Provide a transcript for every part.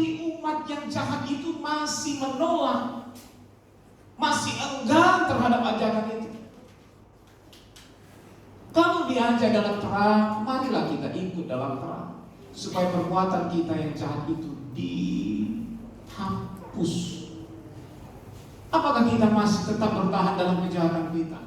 Tetapi umat yang jahat itu masih menolak, masih enggan terhadap ajaran itu. Kalau diajak dalam terang, marilah kita ikut dalam terang, supaya perbuatan kita yang jahat itu dihapus. Apakah kita masih tetap bertahan dalam kejahatan kita?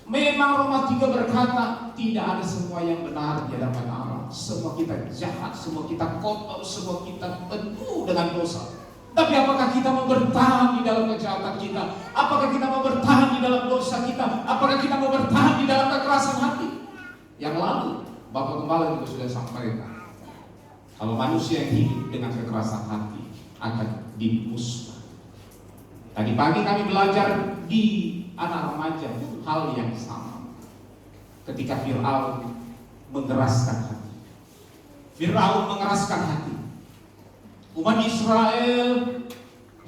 Memang Roma 3 berkata, tidak ada semua yang benar di hadapan Allah. Semua kita jahat, semua kita kotor, semua kita penuh dengan dosa. Tapi apakah kita mau bertahan di dalam kejahatan kita? Apakah kita mau bertahan di dalam dosa kita? Apakah kita mau bertahan di dalam kekerasan hati? Yang lalu, Bapak Gembala juga sudah sampaikan, kalau manusia yang hidup dengan kekerasan hati akan dimusnah. Tadi pagi kami belajar di anak remaja hal yang sama. Ketika Fir'aun mengeraskan hati. Fir'aun mengeraskan hati. Umat Israel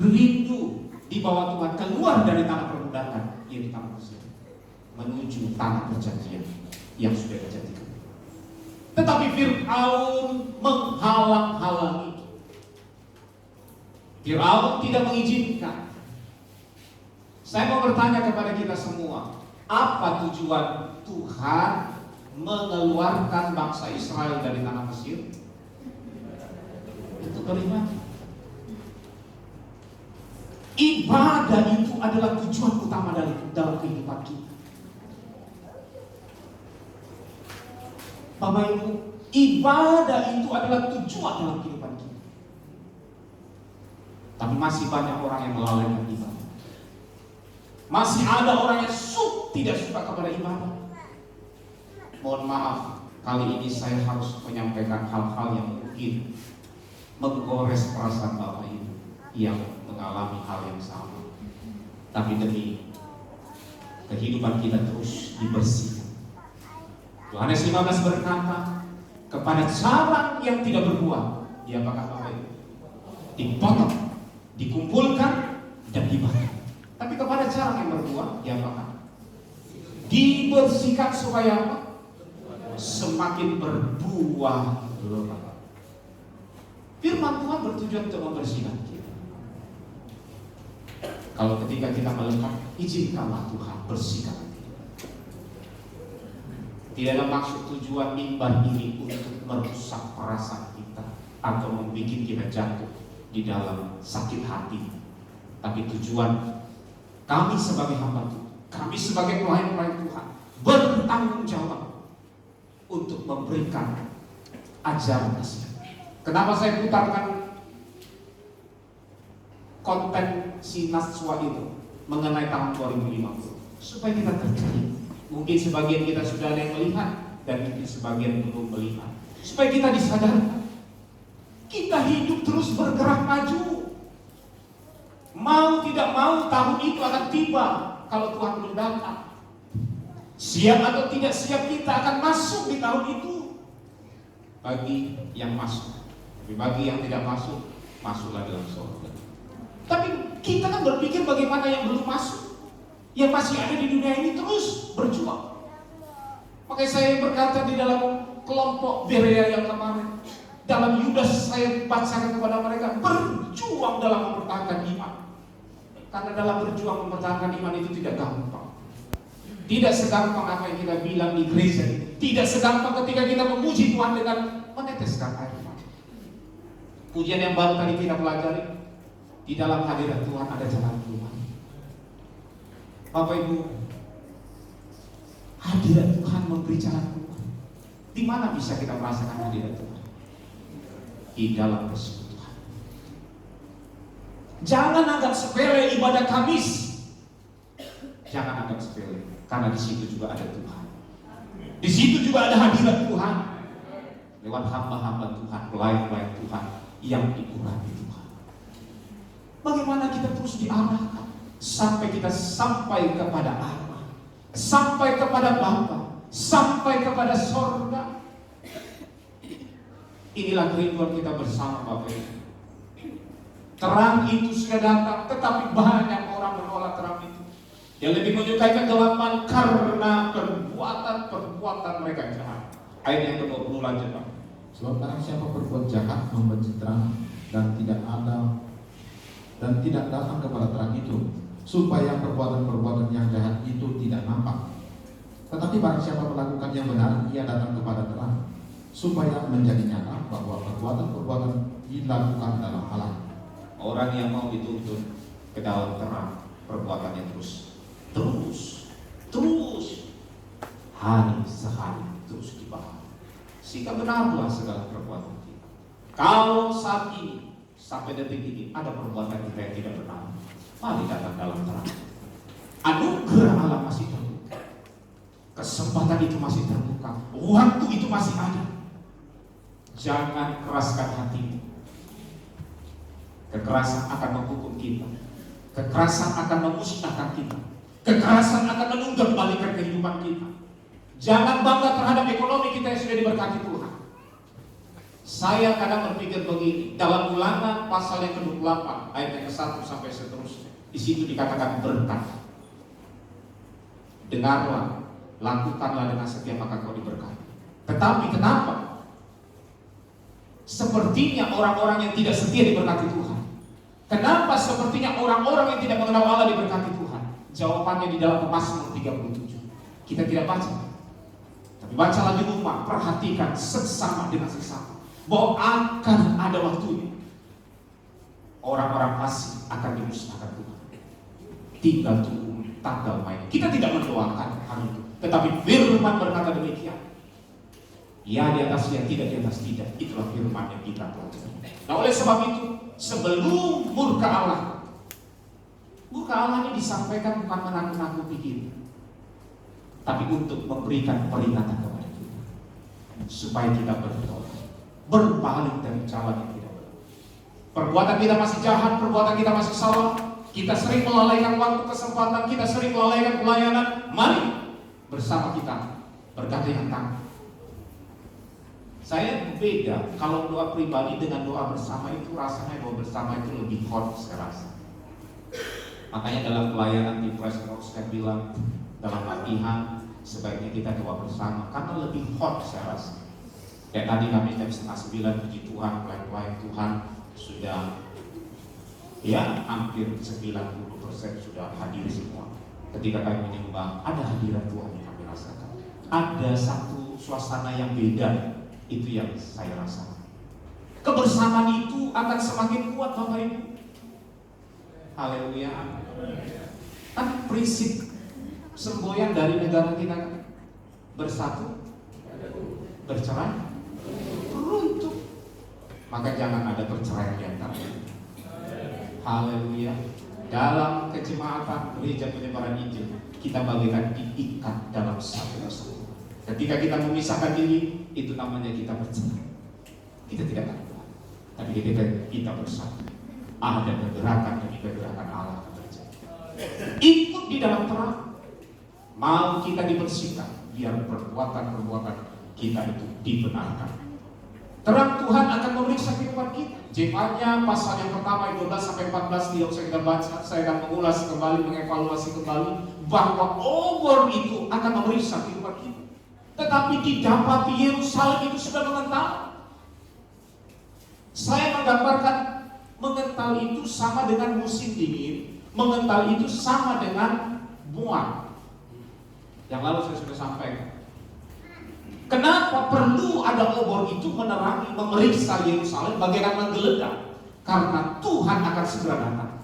rindu di bawah Tuhan keluar dari tanah perbudakan, yaitu tanah Mesir, menuju tanah perjanjian yang sudah dijanjikan. Tetapi Fir'aun menghalang-halangi. Fir'aun tidak mengizinkan. Saya mau bertanya kepada kita semua, apa tujuan Tuhan mengeluarkan bangsa Israel dari tanah Mesir? Itu beribadah. Ibadah itu adalah tujuan utama dalam kehidupan kita. Bapak Ibu, ibadah itu adalah tujuan dalam kehidupan kita. Tapi masih banyak orang yang melalaikan ibadah. Masih ada orang yang tidak suka kepada ibadah. Mohon maaf, kali ini saya harus menyampaikan hal-hal yang mungkin menggores perasaan Bapak Ibu yang mengalami hal yang sama. Tapi demi kehidupan kita terus dibersihkan. Yohanes 15 berkata, kepada carang yang tidak berbuah, diapakan Bapak Ibu? Dipotong, dikumpulkan, dan dibakar. Tapi kepada carang yang berbuah, diapakan? Dibersihkan supaya apa? Semakin berbuah lebat. Firman Tuhan bertujuan untuk membersihkan kita. Kalau ketika kita melekat, izinkanlah Tuhan bersihkan kita. Tidak ada maksud tujuan mimbar ini untuk merusak perasaan kita atau membuat kita jatuh di dalam sakit hati. Tapi tujuan kami sebagai hamba Tuhan, kami sebagai pelayan-pelayan Tuhan bertanggung jawab untuk memberikan ajaran kasih. Kenapa saya putarkan konten si Naswa itu mengenai tahun 2050? Supaya kita tertarik. Mungkin sebagian kita sudah ada yang melihat dan mungkin sebagian belum melihat. Supaya kita disadarkan, kita hidup terus bergerak maju. Mau tidak mau tahun itu akan tiba kalau Tuhan belum datang. Siap atau tidak siap kita akan masuk di tahun itu. Bagi yang masuk, tapi bagi yang tidak masuk, masuklah dalam surga. Tapi kita kan berpikir bagaimana yang belum masuk, yang masih ada di dunia ini terus berjuang. Makanya saya berkata di dalam kelompok Berea yang kemarin, dalam Yudas saya bacakan kepada mereka, berjuang dalam mempertahankan iman. Karena dalam berjuang mempertahankan iman itu tidak gampang. Tidak segampang apa yang kita bilang di gereja ini. Tidak segampang ketika kita memuji Tuhan dengan meneteskan air mata. Pujian yang baru tadi kita pelajari, di dalam hadirat Tuhan ada jalan keluar. Bapak Ibu, hadirat Tuhan memberi jalan keluar. Di mana bisa kita merasakan hadirat Tuhan? Di dalam persekutuan. Jangan anggap sepele ibadah Kamis. Jangan anggap sepele, karena di situ juga ada Tuhan. Di situ juga ada hadirat Tuhan. Lewat hamba-hamba Tuhan, pelayan-pelayan Tuhan yang diurapi Tuhan. Bagaimana kita terus diarahkan sampai kita sampai kepada Allah, sampai kepada Bapa, sampai kepada sorga. Inilah kerinduan kita bersama Bapak Ibu. Terang itu sudah datang, tetapi banyak orang menolak terang itu. Yang lebih menyukai kegelapan karena perbuatan mereka jahat. Ayat yang ke-20 lanjut. Sebab barang siapa berbuat jahat membenci terang dan tidak datang kepada terang itu, supaya perbuatan-perbuatan yang jahat itu tidak nampak. Tetapi barang siapa melakukan yang benar, ia datang kepada terang, supaya menjadi nyata bahwa perbuatan-perbuatan dilakukan dalam Allah. Orang yang mau dituntun ke dalam terang, perbuatannya terus hari sehari terus dibahas. Sehingga benarlah segala perbuatan kita. Kalau saat ini sampai detik ini ada perbuatan kita yang tidak benar, mari datang dalam terang. Anugerah Allah masih terbuka, kesempatan itu masih terbuka, waktu itu masih ada. Jangan keraskan hatimu. Kekerasan akan menghukum kita, kekerasan akan memusnahkan kita, kekerasan akan menunggak-balikan kehidupan kita. Jangan bangga terhadap ekonomi kita yang sudah diberkati Tuhan. Saya kadang berpikir begini, dalam Ulangan pasal yang ke-28 ayat yang ke-1 sampai seterusnya, di situ dikatakan berkat. Dengarlah, lakukanlah dengan setia maka kau diberkati. Tetapi kenapa? Sepertinya orang-orang yang tidak setia diberkati Tuhan. Kenapa sepertinya orang-orang yang tidak mengenal Allah diberkati Tuhan? Jawabannya di dalam Mazmur 37. Kita tidak baca. Tapi bacalah di rumah, perhatikan sesama dengan sesama, bahwa akan ada waktunya orang-orang fasik akan dimusnahkan Tuhan. Tinggal tunggu tanggal main. Kita tidak mendoakan hal itu, tetapi firman berkata demikian. Ya di atas ya, tidak di atas tidak. Itulah firman yang kita pelajari. Nah oleh sebab itu, sebelum murka Allah ini disampaikan bukan menakut-nakuti kita, tapi untuk memberikan peringatan kepada kita, supaya kita bertobat, berbalik dari jalan yang tidak benar. Perbuatan kita masih jahat, perbuatan kita masih salah, kita sering melalaikan waktu, kesempatan, kita sering melalaikan pelayanan. Mari bersama kita bergandengan tangan. Saya beda kalau doa pribadi dengan doa bersama itu, rasanya doa bersama itu lebih hot saya rasa. Makanya dalam pelayanan di Preston saya bilang, dalam latihan sebaiknya kita doa bersama karena lebih hot saya rasa. Kayak tadi kami jam 8:30 puji Tuhan, pelayan Tuhan sudah ya hampir 90% sudah hadir semua. Ketika kami menyembah, ada hadirat Tuhan yang kami rasakan. Ada satu suasana yang beda, itu yang saya rasakan. Kebersamaan itu akan semakin kuat Bapak Ibu. Haleluya. Kan prinsip semboyan dari negara kita kan bersatu, bercerai, beruntung. Maka jangan ada perceraian di antara kita. Haleluya. Dalam kejemaatan gereja penyebaran Injil, kita bagaikan diikat dalam satu kesatuan. Ketika kita memisahkan diri, itu namanya kita bercerai. Kita tidak akan kuat. Tapi ketika kita bersatu, ada pergerakan demi pergerakan Allah yang terjadi. Ikut di dalam terang. Mau kita dibersihkan, biar perbuatan-perbuatan kita itu dibenarkan. Terang Tuhan akan memeriksa kehidupan kita. Jemaatnya pasal yang pertama 12-14 tidak usah kita baca. Saya akan mengulas kembali, mengevaluasi kembali bahwa obor itu akan memeriksa kehidupan kita. Tetapi didapati Yerusalem itu sudah mengental. Saya menggambarkan mengental itu sama dengan musim dingin, mengental itu sama dengan muat. Yang lalu saya sudah sampaikan. Kenapa perlu ada obor itu menerangi, memeriksa Yerusalem bagaikan menggeledah? Karena Tuhan akan segera datang.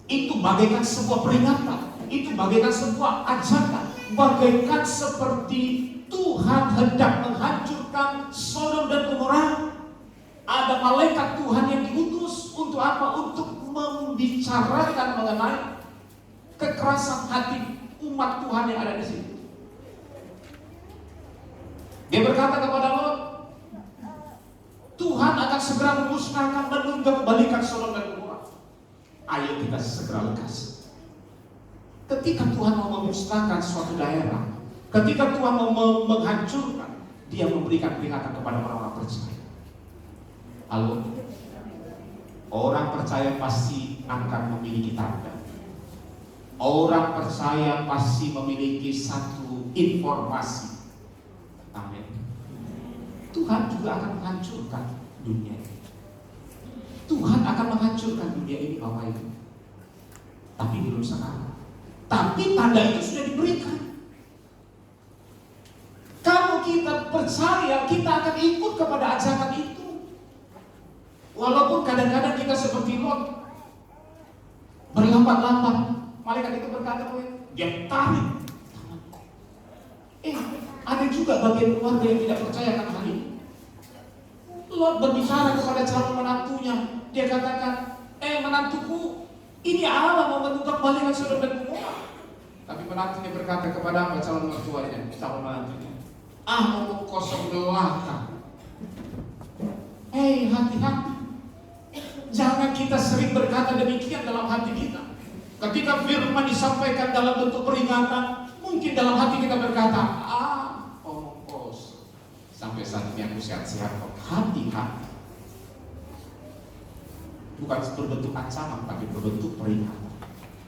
Itu bagaikan sebuah peringatan, itu bagaikan sebuah ajakan, bagaikan seperti Tuhan hendak menghancurkan Sodom dan Gomora. Ada malaikat Tuhan yang diutus untuk apa? Untuk membicarakan mengenai kekerasan hati umat Tuhan yang ada di situ. Dia berkata kepada Lot, Tuhan akan segera memusnahkan, menunggak-balikan Sodom dan Gomora. Ayo kita segera lekas. Ketika Tuhan mau memusnahkan suatu daerah, ketika Tuhan mau menghancurkan, Dia memberikan peringatan kepada orang-orang percaya. Halo, orang percaya pasti akan memiliki tanda. Orang percaya pasti memiliki satu informasi. Amin. Tuhan juga akan menghancurkan dunia ini. Tuhan akan menghancurkan dunia ini Bapak Ibu. Tapi belum sekarang. Tapi tanda itu sudah diberikan. Kalau kita percaya, kita akan ikut kepada ajakan itu. Walaupun kadang-kadang kita seperti Lot, berlambat-lambat. Malaikat itu berkata, dia tarik. Ada juga bagian keluarga yang tidak percaya akan hal ini. Lot berbicara kepada calon menantunya. Dia katakan, menantuku, ini Allah mau menunggak balikan Sodom dan Gomora. Tapi menantunya berkata kepada calon mertuanya, calon menantunya, ngomong kosong belaka. Hati-hati. Jangan kita sering berkata demikian dalam hati kita. Ketika firman disampaikan dalam bentuk peringatan, mungkin dalam hati kita berkata, omong kosong. Sampai saat ini aku sehat-sehat kok. Hati-hati. Bukan berbentuk ancaman, tapi berbentuk peringatan.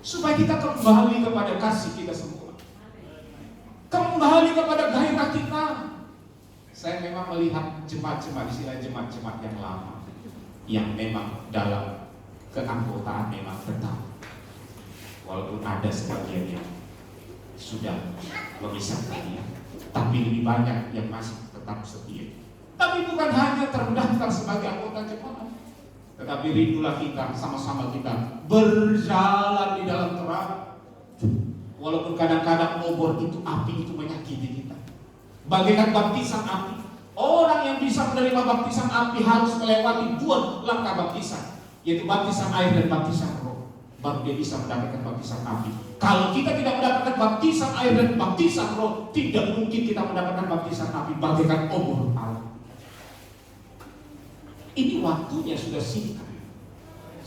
Supaya kita kembali kepada kasih kita semua. Kembali kepada gairah kita. Saya memang melihat jemaat-jemaat, istilah jemaat-jemaat yang lama, yang memang dalam keanggotaan memang tetap. Walaupun ada sebagian yang sudah memisahkannya, tapi lebih banyak yang masih tetap setia. Tapi bukan hanya terdaftar sebagai anggota jemaat, tetapi rindulah kita, sama-sama kita berjalan di dalam terang. Walaupun kadang-kadang obor itu, api itu menyakiti kita. Bagaikan baptisan api. Orang yang bisa menerima baptisan api harus melewati 2 langkah baptisan, yaitu baptisan air dan baptisan roh. Baru dia bisa mendapatkan baptisan api. Kalau kita tidak mendapatkan baptisan air dan baptisan roh, tidak mungkin kita mendapatkan baptisan api bagaikan obor Allah. Ini waktunya sudah singkat.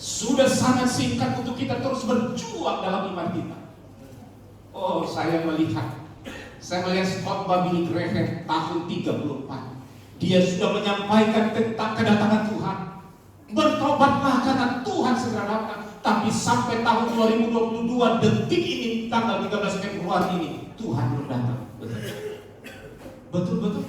Sudah sangat singkat untuk kita terus berjuang dalam iman kita. Saya melihat khotbah Billy Graham tahun 34. Dia sudah menyampaikan tentang kedatangan Tuhan. Bertobatlah karena Tuhan segera datang. Tapi sampai tahun 2022 detik ini, tanggal 13 Februari ini, Tuhan belum datang. Betul-betul.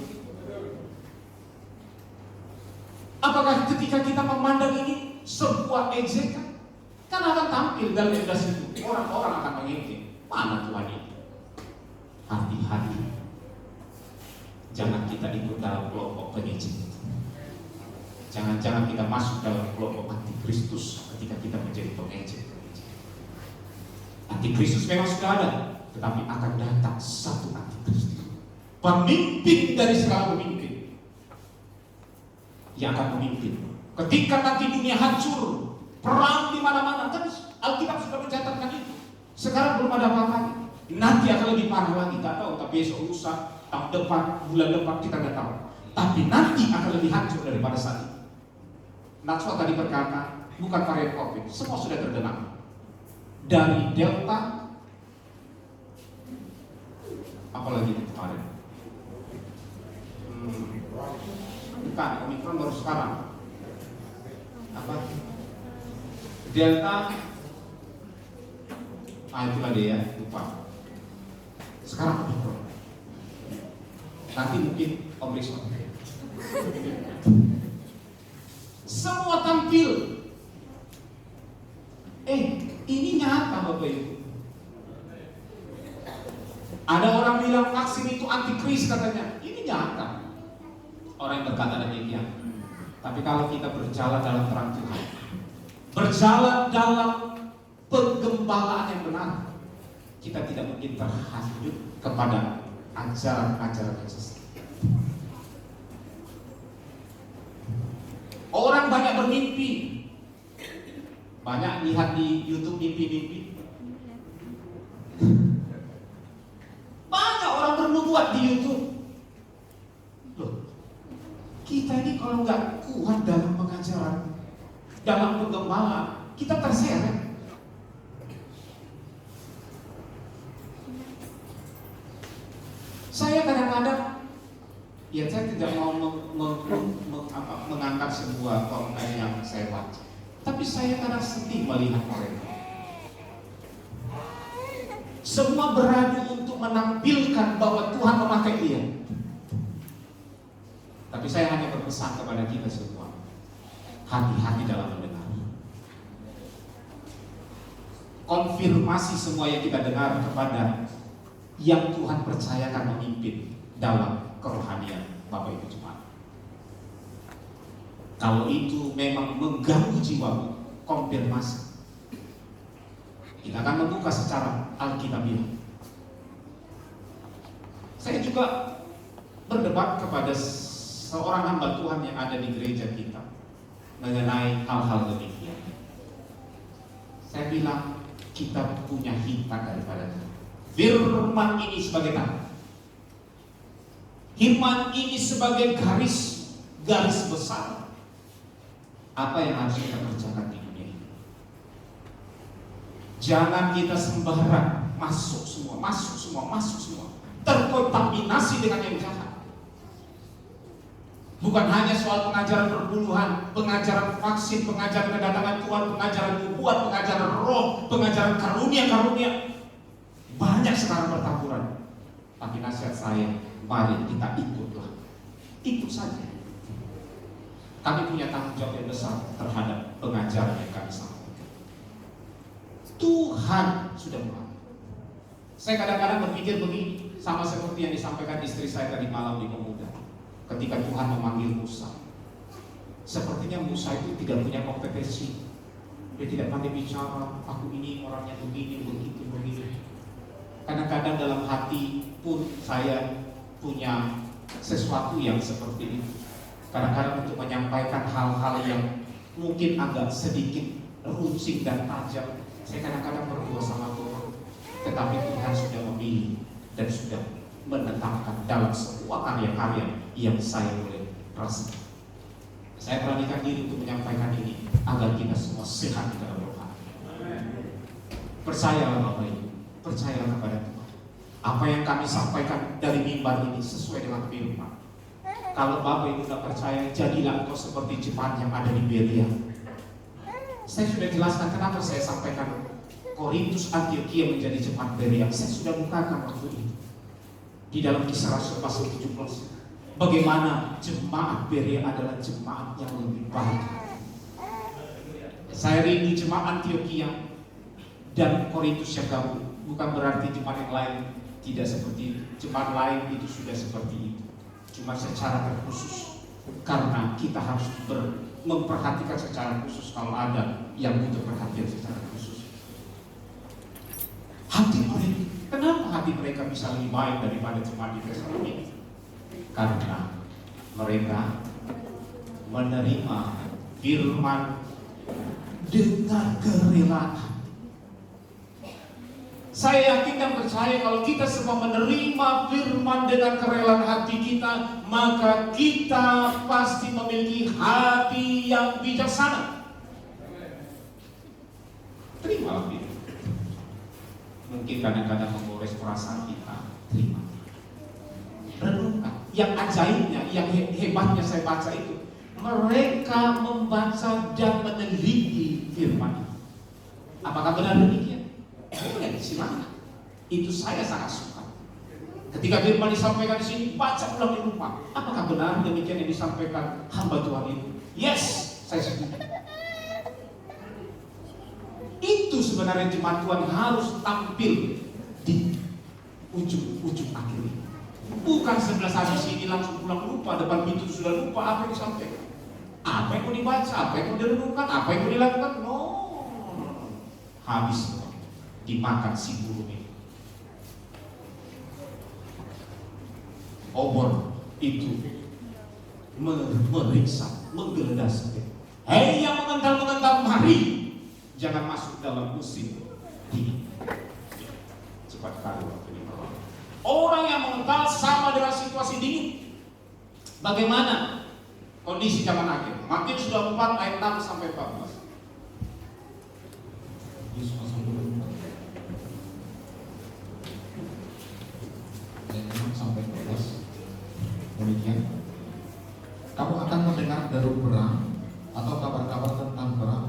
Apakah ketika kita memandang ini sebuah ejekan? Kan akan tampil dalam industri itu. Orang-orang akan mengintip, mana Tuhan ini? Hati-hati. Jangan kita ikut dalam kelompok pengejek. Jangan-jangan kita masuk dalam kelompok antikristus ketika kita menjadi pengejek. Antikristus memang sudah ada, tetapi akan datang satu antikristus, pemimpin dari segala pemimpin, yang akan memimpin. Ketika nanti dunia hancur, perang di mana-mana, kan Alkitab sudah mencatatkan itu. Sekarang belum ada apa-apa. Nanti akan lebih parah lagi, tak tahu. Tapi besok lusa, tahun depan, bulan depan kita nggak tahu. Tapi nanti akan lebih hancur daripada saat ini. Natsua tadi berkata, bukan varian COVID, semua sudah terdengar. Dari Delta, apalagi kemarin. Bukan, Omicron baru sekarang. Apa? Delta, itulah dia, lupa. Sekarang Omicron. Nanti mungkin Omicron. Semua tampil. Ini nyata Bapak Ibu. Ada orang bilang vaksin itu antikris katanya. Ini nyata. Orang yang berkata demikian. Tapi kalau kita berjalan dalam terang Tuhan, berjalan dalam penggembalaan yang benar, kita tidak mungkin terhanyut kepada ajaran-ajaran yang sesat. Orang banyak bermimpi, banyak lihat di YouTube mimpi-mimpi. Banyak orang bernubuat di YouTube. Loh, kita ini kalau nggak kuat dalam pengajaran, dalam penggembalaan, kita terseret. Saya kadang-kadang, saya tidak mau mengangkat sebuah konten yang saya baca, tapi saya kadang sedih melihat mereka. Semua beradu untuk menampilkan bahwa Tuhan memakai dia. Tapi Tapi saya hanya berpesan kepada kita semua, hati-hati dalam mendengar. Konfirmasi semua yang kita dengar kepada yang Tuhan percayakan memimpin dalam kerohanian Bapak Ibu Jemaat. Kalau itu memang mengganggu jiwamu, konfirmasi. Kita akan membuka secara Alkitabiah. Saya juga berdebat kepada seorang hamba Tuhan yang ada di gereja kita mengenai hal-hal demikian. Saya bilang kita punya hikmat daripada Tuhan. Firman ini sebagai tanah. Firman ini sebagai garis besar. Apa yang harus kita kerjakan di dunia ini? Jangan kita sembarang masuk semua, terkontaminasi dengan yang jahat. Bukan hanya soal pengajaran perpuluhan, pengajaran vaksin, pengajaran kedatangan Tuhan, pengajaran nubuat, pengajaran roh, pengajaran karunia. Banyak sekarang bertaburan. Tapi nasihat saya, mari kita ikutlah. Ikut saja. Kami punya tanggung jawab yang besar terhadap pengajaran yang kami sampaikan. Tuhan sudah mulai. Saya kadang-kadang berpikir begini, sama seperti yang disampaikan istri saya tadi malam di Pemuda. Ketika Tuhan memanggil Musa, sepertinya Musa itu tidak punya kompetensi. Dia tidak pandai bicara, aku ini orangnya begini. Kadang-kadang dalam hati pun saya punya sesuatu yang seperti itu. Kadang-kadang untuk menyampaikan hal-hal yang mungkin agak sedikit runcing dan tajam, saya kadang-kadang berdoa sama Tuhan. Tetapi Tuhan sudah memilih dan sudah menetapkan dalam semua karya-karya yang saya boleh rasakan. Saya beranikan diri untuk menyampaikan ini agar kita semua sehat di dalam rohani. Percayalah Bapak Ibu, percayalah kepada Tuhan. Apa yang kami sampaikan dari mimbar ini sesuai dengan firman. Kalau Bapak Ibu tidak percaya, jadilah engkau seperti jemaat yang ada di Berea. Saya sudah jelaskan kenapa saya sampaikan Korintus Antioquia menjadi jemaat Berea. Saya sudah bukakan waktu itu di dalam Kisah Rasul pasal 17. Bagaimana jemaat Berea adalah jemaat yang lebih baik. Saya rindu jemaat Antioquia dan Korintus yang gabung. Bukan berarti jemaat yang lain tidak seperti itu. Jemaat lain itu sudah seperti itu. Cuma secara terkhusus, karena kita harus memperhatikan secara khusus kalau ada yang butuh perhatian secara khusus. Hati mereka, kenapa hati mereka bisa lebih baik daripada jemaat di Tesalonika? Karena mereka menerima firman dengan kerelaan. Saya yakin dan percaya kalau kita semua menerima firman dengan kerelaan hati kita, maka kita pasti memiliki hati yang bijaksana. Terimalah itu. Mungkin kadang-kadang menggores perasaan kita, terima. Renungkan. Yang ajaibnya, yang hebatnya saya baca itu, mereka membaca dan meneliti firman. Apakah benar demikian? Ya, silakan. Itu saya sangat suka. Ketika firman disampaikan di sini, baca ulang di rumah. Apakah benar demikian yang disampaikan hamba Tuhan itu? Yes, saya setuju. Itu sebenarnya jemaat Tuhan harus tampil di ujung akhir ini. Bukan 11 habis ini langsung pulang lupa, depan pintu sudah lupa apa yang disampaikan. Apa yang mau dibaca, apa yang mau direnungkan, apa yang mau dilakukan. No. Habis dimakan si burung itu. Obor itu meriksa, menggeledah setiap. Hei yang mengental, mari. Jangan masuk dalam musim ini. Cepat kali waktu ini. Orang yang mengental sama dengan situasi dingin. Bagaimana kondisi zaman akhir? Matius sudah 4 ayat 6 sampai 14. Yesus pasal 24 ayat 6 sampai 14. Demikian. Kamu akan mendengar deru perang atau kabar-kabar tentang perang.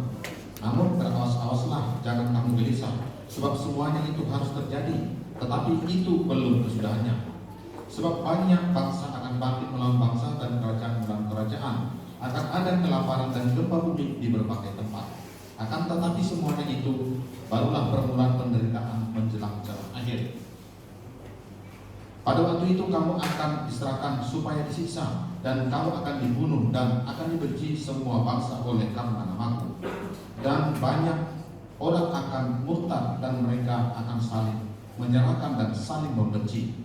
Namun berawas-awaslah, jangan kamu gelisah, sebab semuanya itu harus terjadi, tetapi itu belum kesudahannya. Sebab banyak bangsa akan akan bangkit melawan bangsa dan kerajaan melawan kerajaan. Akan ada kelaparan dan gempa bumi di berbagai tempat. Akan tetapi semuanya itu barulah permulaan penderitaan menjelang jalan akhir. Pada waktu itu kamu akan diserahkan supaya disiksa, dan kamu akan dibunuh dan akan dibenci semua bangsa oleh karena namaku. Dan banyak orang akan murtad dan mereka akan saling menyerahkan dan saling membenci.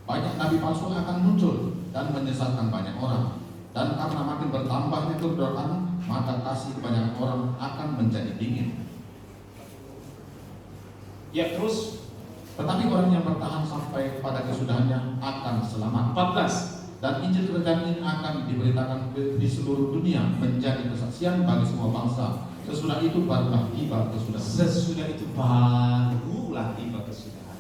Banyak nabi palsu akan muncul dan menyesatkan banyak orang. Dan karena makin bertambahnya kedurhakaan, maka kasih banyak orang akan menjadi dingin. Ya, terus. Tetapi orang yang bertahan sampai pada kesudahannya akan selamat. 14. Dan Injil kerajaan ini akan diberitakan di seluruh dunia menjadi kesaksian bagi semua bangsa. Sesudah itu barulah tiba kesudahan. Sesudah itu barulah tiba kesudahan.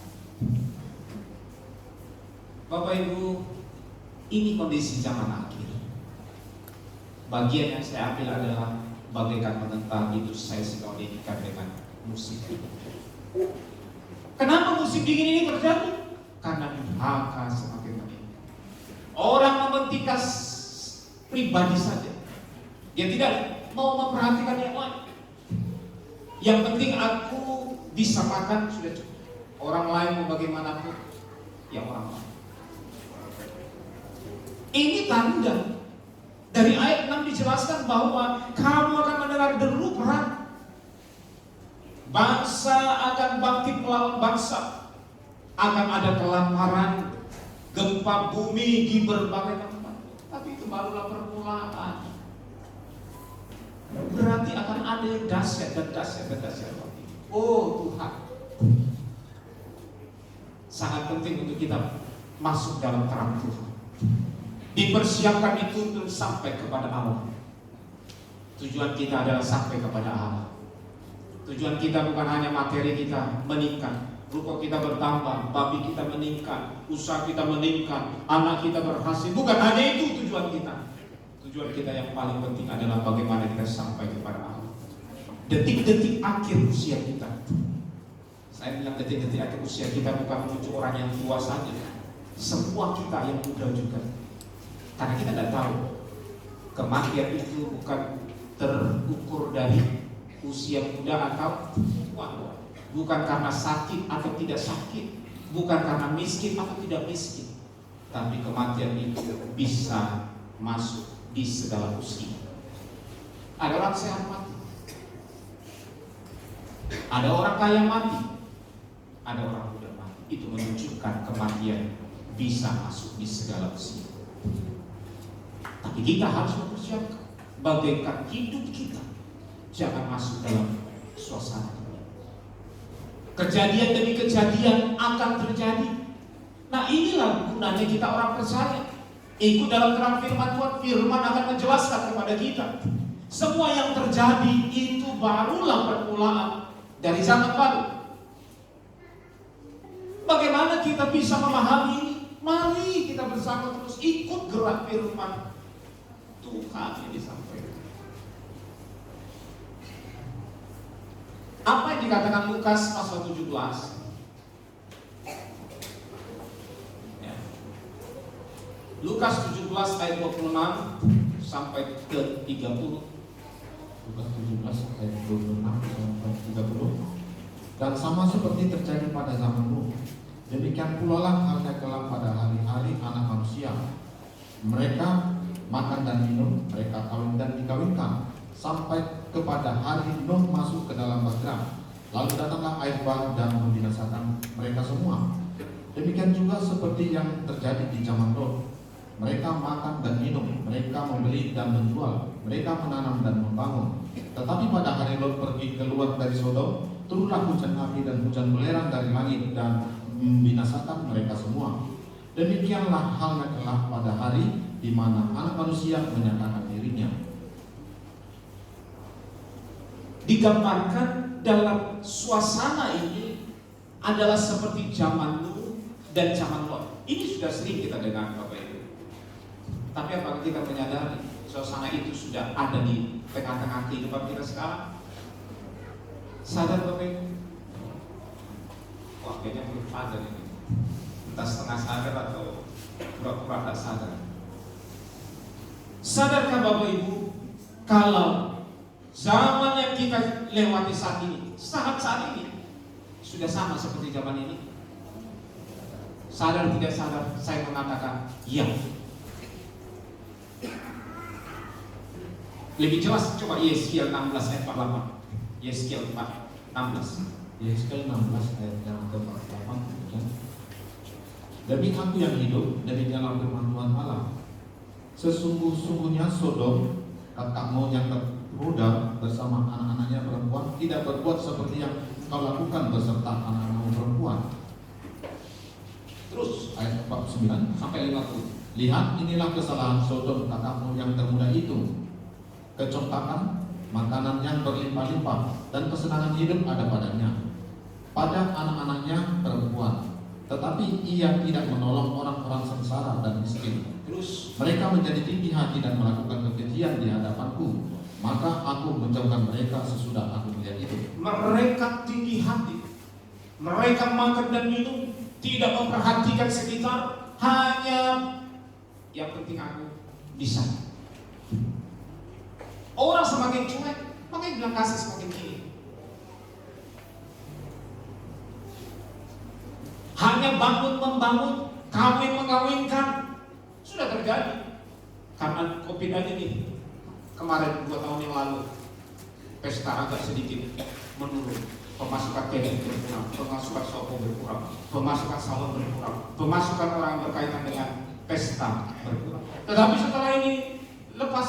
Bapak Ibu, ini kondisi zaman akhir. Bagian yang saya ambil adalah bagaikan menentang itu saya sinkronkan dengan musim dingin. Kenapa musim dingin ini terjadi? Karena durhaka semakin meningkat. Orang mementingkan pribadi saja. Dia tidak mau memperhatikan yang lain. Yang penting aku bisa makan sudah cukup. Orang lain mau bagaimanapun, ya orang lain. Ini tanda. Dari ayat 6 dijelaskan bahwa kamu akan mendengar deru perang. Bangsa akan bangkit melawan bangsa. Akan ada kelaparan, gempa bumi di berbagai tempat. Tapi itu barulah permulaan. Berarti akan ada yang dahsyat dan dahsyat dan dahsyat. Oh Tuhan, sangat penting untuk kita masuk dalam terang Tuhan. Dipersiapkan itu untuk sampai kepada Allah. Tujuan kita adalah sampai kepada Allah. Tujuan kita bukan hanya materi kita meningkat, ruko kita bertambah, babi kita meningkat, usaha kita meningkat, anak kita berhasil. Bukan hanya itu tujuan kita. Tujuan kita yang paling penting adalah bagaimana kita sampai kepada Allah. Detik-detik akhir usia kita. Saya bilang detik-detik akhir usia kita bukan menuju orang yang tua saja. Semua kita yang muda juga. Karena kita tidak tahu kematian itu bukan terukur dari usia muda atau tua, bukan karena sakit atau tidak sakit, bukan karena miskin atau tidak miskin, tapi kematian itu bisa masuk di segala usia. Ada orang sehat mati, ada orang kaya mati, ada orang muda mati. Itu menunjukkan kematian bisa masuk di segala usia. Tapi kita harus mempersiapkan bagaikan hidup kita jangan masuk dalam suasana ini. Kejadian demi kejadian akan terjadi. Nah inilah gunanya kita orang percaya. Ikut dalam terang firman Tuhan. Firman akan menjelaskan kepada kita semua yang terjadi itu barulah permulaan dari zaman baru. Bagaimana kita bisa memahami ini? Mari kita bersama terus ikut gerak firman Tuhan yang disampaikan. Apa yang dikatakan Lukas pasal 17? Ya. Lukas 17 ayat 26 sampai ke 30. Lukas 17 ayat 26 sampai 30. Dan sama seperti terjadi pada zamanmu, demikian pula lah halnya kelak pada hari-hari anak manusia. Mereka makan dan minum, mereka kawin dan dikawinkan, sampai kepada hari Nuh masuk ke dalam bahtera. Lalu datanglah air bah dan membinasakan mereka semua. Demikian juga seperti yang terjadi di zaman Lot. Mereka makan dan minum, mereka membeli dan menjual, mereka menanam dan membangun. Tetapi pada hari Lot pergi keluar dari Sodom, turunlah hujan api dan hujan belerang dari langit dan membinasakan mereka semua. Demikianlah halnya kelak pada hari di mana anak manusia menyatakan dirinya. Digambarkan dalam suasana ini adalah seperti zaman Nuh dan zaman Lot. Ini sudah sering kita dengar Bapak Ibu. Tapi apakah kita menyadari suasana itu sudah ada di tengah-tengah kehidupan kita sekarang? Sadar Bapak Ibu? Wah kayaknya belum sadar ini. Entah setengah sadar atau pura-pura tak sadar. Sadarkah Bapak Ibu, kalau zaman yang kita lewati saat ini, saat ini sudah sama seperti zaman ini? Sadar tidak sadar, saya mengatakan iya. Lebih jelas coba Yeskiel 16 ayat 48. Yeskiel 16. Yeskiel 16 ayat yang ke-48. Demi aku yang hidup, demikianlah firman Tuhan Allah. Sesungguh-sungguhnya Sodom, kakakmu yang termuda bersama anak-anaknya perempuan, tidak berbuat seperti yang kau lakukan beserta anak-anakmu perempuan. Terus ayat 49 sampai 50. Lihat, inilah kesalahan Sodom kakakmu yang termuda itu. Kecompakan, makanan yang berlimpah-limpah, dan kesenangan hidup ada padanya, pada anak-anaknya perempuan. Tetapi ia tidak menolong orang-orang sengsara dan miskin. Terus Mereka menjadi tinggi hati dan melakukan kekejian di hadapanku. Maka aku menjauhkan mereka sesudah aku melihat itu. mereka tinggi hati, mereka makan dan minum, tidak memperhatikan sekitar, hanya yang penting aku bisa. Orang semakin cuek, makanya bilang kasih semakin tinggi. Hanya bangun membangun, kawin mengawinkan, sudah terjadi. Karena COVID aja nih, kemarin 2 tahun yang lalu, pesta agak sedikit menurun, pemasukan catering berkurang, pemasukan sopo berkurang, pemasukan salon berkurang, pemasukan orang yang berkaitan dengan pesta berkurang. Tetapi setelah ini lepas,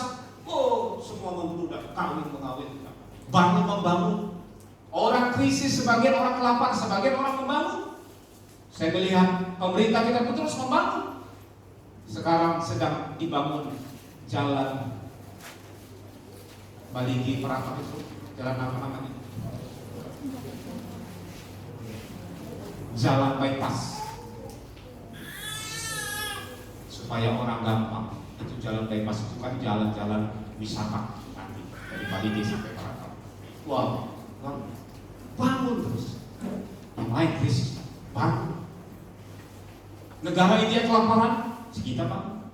oh semua membludak, kawin mengawinkan, bangun membangun. Orang krisis, sebagian orang kelaparan, sebagian orang membangun. Saya melihat pemerintah kita terus membangun. Sekarang sedang dibangun jalan Baligi Perapat itu, jalan apa namanya? Jalan bypass, supaya orang gampang. Itu jalan bypass itu kan jalan-jalan wisata nanti dari Baligi sampai Perapat. Wow, bangun terus. Yang lain krisis, bangun. Negara India kelaparan, kita Pak.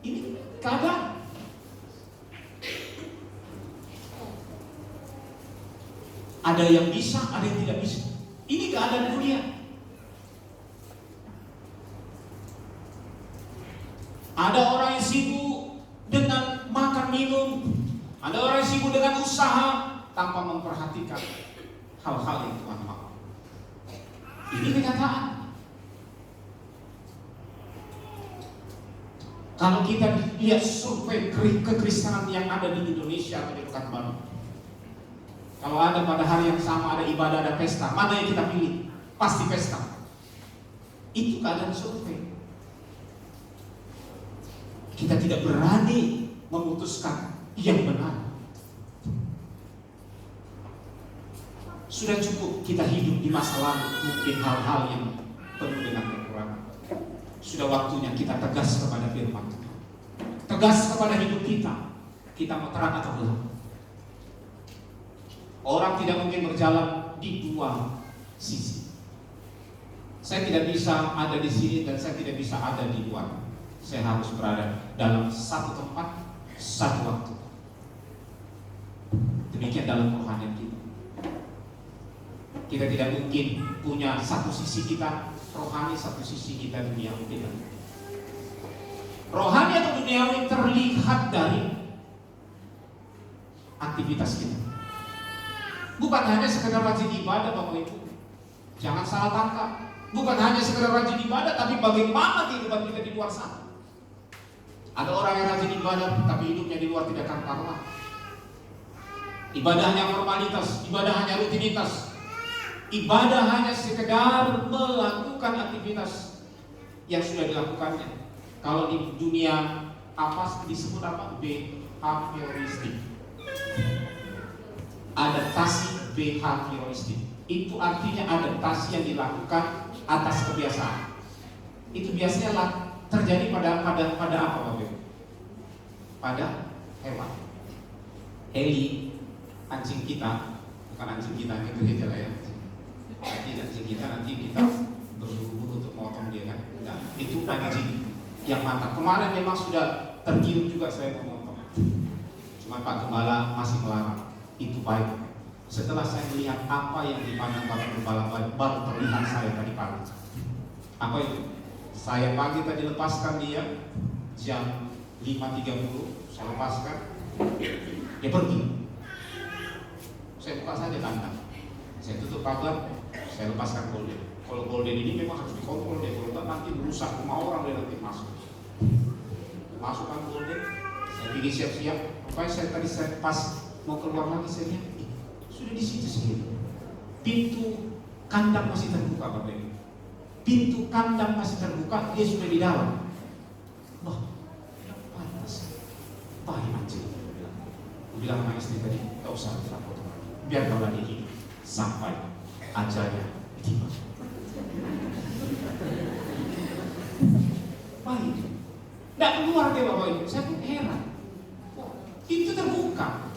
Ini keadaan. Ada yang bisa, ada yang tidak bisa. Ini keadaan dunia. Ada orang yang sibuk dengan makan minum, ada orang yang sibuk dengan usaha tanpa memperhatikan hal-hal yang Tuhan mau. Ini kenyataan. Kalau kita lihat survei kekristenan yang ada di Indonesia atau di Pekanbaru, kalau ada pada hari yang sama ada ibadah, ada pesta, mana yang kita pilih? Pasti pesta. Itu keadaan survei. Kita tidak berani memutuskan yang benar. Sudah cukup kita hidup di masa lalu, mungkin hal-hal yang penuh dengan kekurangan. Sudah waktunya kita tegas kepada firman Tuhan, tegas kepada hidup kita. Kita mau terang atau gelap. Orang tidak mungkin berjalan di dua sisi. Saya tidak bisa ada di sini dan saya tidak bisa ada di luar. Saya harus berada dalam satu tempat, satu waktu. Demikian dalam rohanian kita. Kita tidak mungkin punya satu sisi kita rohani, satu sisi kita duniawi. Tidak. Rohani atau duniawi terlihat dari aktivitas kita. Bukan hanya sekedar rajin ibadah Bapak Ibu. Jangan salah tangkap. Bukan hanya sekedar rajin ibadah, tapi bagaimana kehidupan kita di luar sana. Ada orang yang rajin ibadah, tapi hidupnya di luar tidak karuan. Ibadah hanya formalitas, ibadah hanya rutinitas. Ibadah hanya sekedar melakukan aktivitas yang sudah dilakukannya. Kalau di dunia apa disebut apa? Behavioristik. Adaptasi behavioristik. Itu artinya adaptasi yang dilakukan atas kebiasaan. Itu biasanya terjadi pada apa Bapak? Pada hewan. Heli, anjing kita, bukan anjing kita, itu aja lah ya. Nanti anjing kita nanti kita berburu-buru untuk motong dia kan. Nah, itu anjing yang mantap. Kemarin memang sudah tergiur juga saya mau motong. Cuma Pak Gembala masih melarang. Itu baik. Setelah saya melihat apa yang dipandang Bapak Gembala baru terlihat saya tadi pagi. Apa itu? Saya pagi tadi lepaskan dia jam 5.30, saya lepaskan, dia pergi. Saya buka saja kandang, saya tutup pagar, saya lepaskan golden. Kalau golden ini memang harus dikontrol deh, kalau nanti merusak rumah orang dia nanti masuk. Masukkan golden, saya pergi siap-siap. Pokoknya saya pas mau keluar lagi saya lihat, sudah di situ sendiri. Pintu kandang masih terbuka, Bapak Ibu. Pintu kandang masih terbuka, dia sudah di dalam. Loh, panas. Baik anjing. Gue bilang sama istri tadi, gak usah dilapor. Biar kalau dia hidup sampai ajalnya tiba. Baik. Nggak keluar dia Bapak Ibu. Saya pun heran. Pintu terbuka.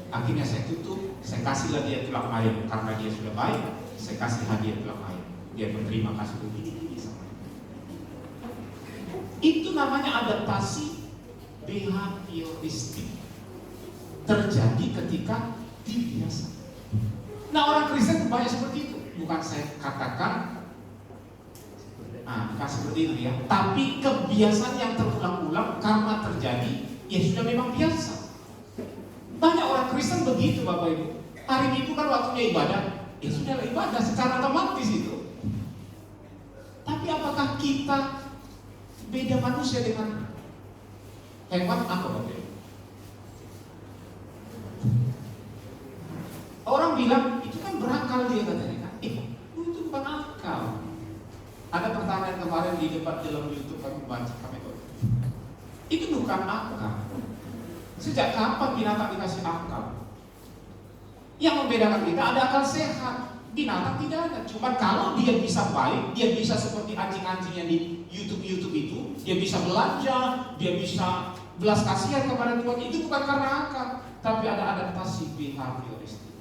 Akhirnya saya tutup, saya kasihlah dia tulang ayam karena dia sudah baik. Saya kasih hadiah tulang ayam. Dia berterima kasih begini sama itu. Namanya adaptasi behavioristik, terjadi ketika dibiasa. Nah, orang Kristen banyak seperti itu. Bukan saya katakan bukan seperti itu ya, tapi kebiasaan yang terulang-ulang karena terjadi ya sudah memang biasa. Banyak orang Kristen begitu Bapak Ibu. Hari Minggu kan waktunya ibadah, ya sudah ibadah secara otomatis itu. Tapi apakah kita beda manusia dengan hewan apa Bapak Ibu? Orang bilang itu kan berakal dia katanya kan. Itu bukan akal. Ada pertanyaan kemarin di debat dalam YouTube kami baca kami tahu. Itu bukan akal. Sejak kapan binatang dikasih akal? Yang membedakan kita ada akal sehat. Binatang tidak ada. Cuma kalau dia bisa baik, dia bisa seperti anjing-anjing yang di YouTube itu, dia bisa belanja, dia bisa belas kasihan kepada Tuhan. Itu bukan karena akal, tapi ada adaptasi behavioristik.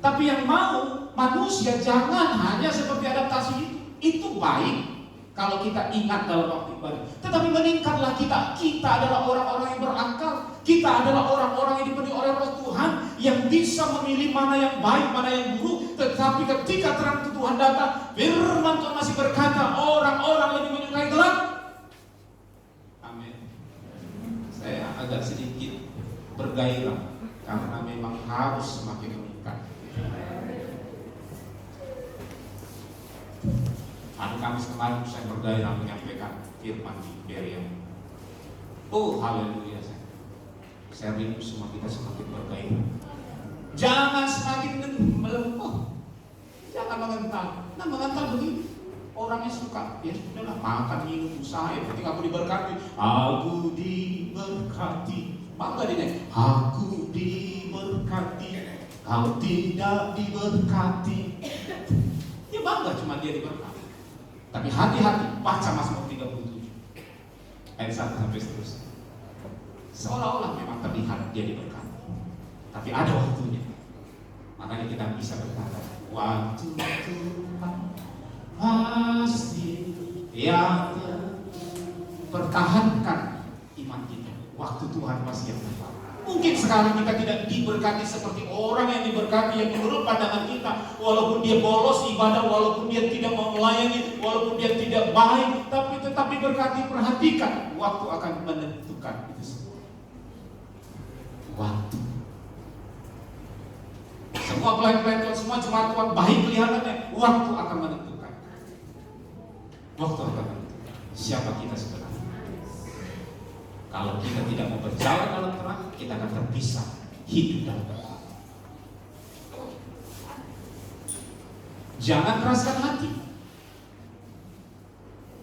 Tapi yang mau manusia jangan hanya seperti adaptasi itu baik kalau kita ingat dalam waktu ibadah. Tetapi meningkatlah kita. Kita adalah orang-orang yang berakal. Kita adalah orang-orang yang dipenuhi oleh Roh Tuhan yang bisa memilih mana yang baik, mana yang buruk. Tetapi ketika terang Tuhan datang, firman Tuhan masih berkata, orang-orang lebih menyukai gelap. Amin. Saya agak sedikit bergairah karena memang harus semakin meningkat. Hari Kamis kemarin saya bergairah menyampaikan firman di Beria. Oh haleluya, saya rindu semua kita semakin bergairah. Jangan semakin melemah, jangan mengental. Nah mengental begini, orangnya suka, ya sudahlah makan minum usaha, yang penting aku diberkati. Aku diberkati, bangga dia. Aku diberkati, kau tidak diberkati. Dia bangga cuma dia diberkati. Tapi hati-hati, baca Mazmur 37 ayat 1 sampai seterusnya. Seolah-olah memang terlihat dia diberkati, tapi ada waktunya. Makanya kita bisa berkata, waktu Tuhan pasti yang pertahankan iman kita. Waktu Tuhan pasti yang tepat. Mungkin sekarang kita tidak diberkati seperti orang yang diberkati yang menurut pandangan kita, walaupun dia bolos ibadah, walaupun dia tidak mau melayani, walaupun dia tidak baik, tapi tetap diberkati. Perhatikan, waktu akan menentukan itu semua. Waktu. Semua pelayan-pelayan Tuhan, semua jemaat Tuhan baik kelihatannya, waktu akan menentukan. Waktu akan menentukan siapa kita sebenarnya. Kalau kita tidak mau berjalan dalam terang, kita akan terpisah hidup dalam terang. Jangan keraskan hati.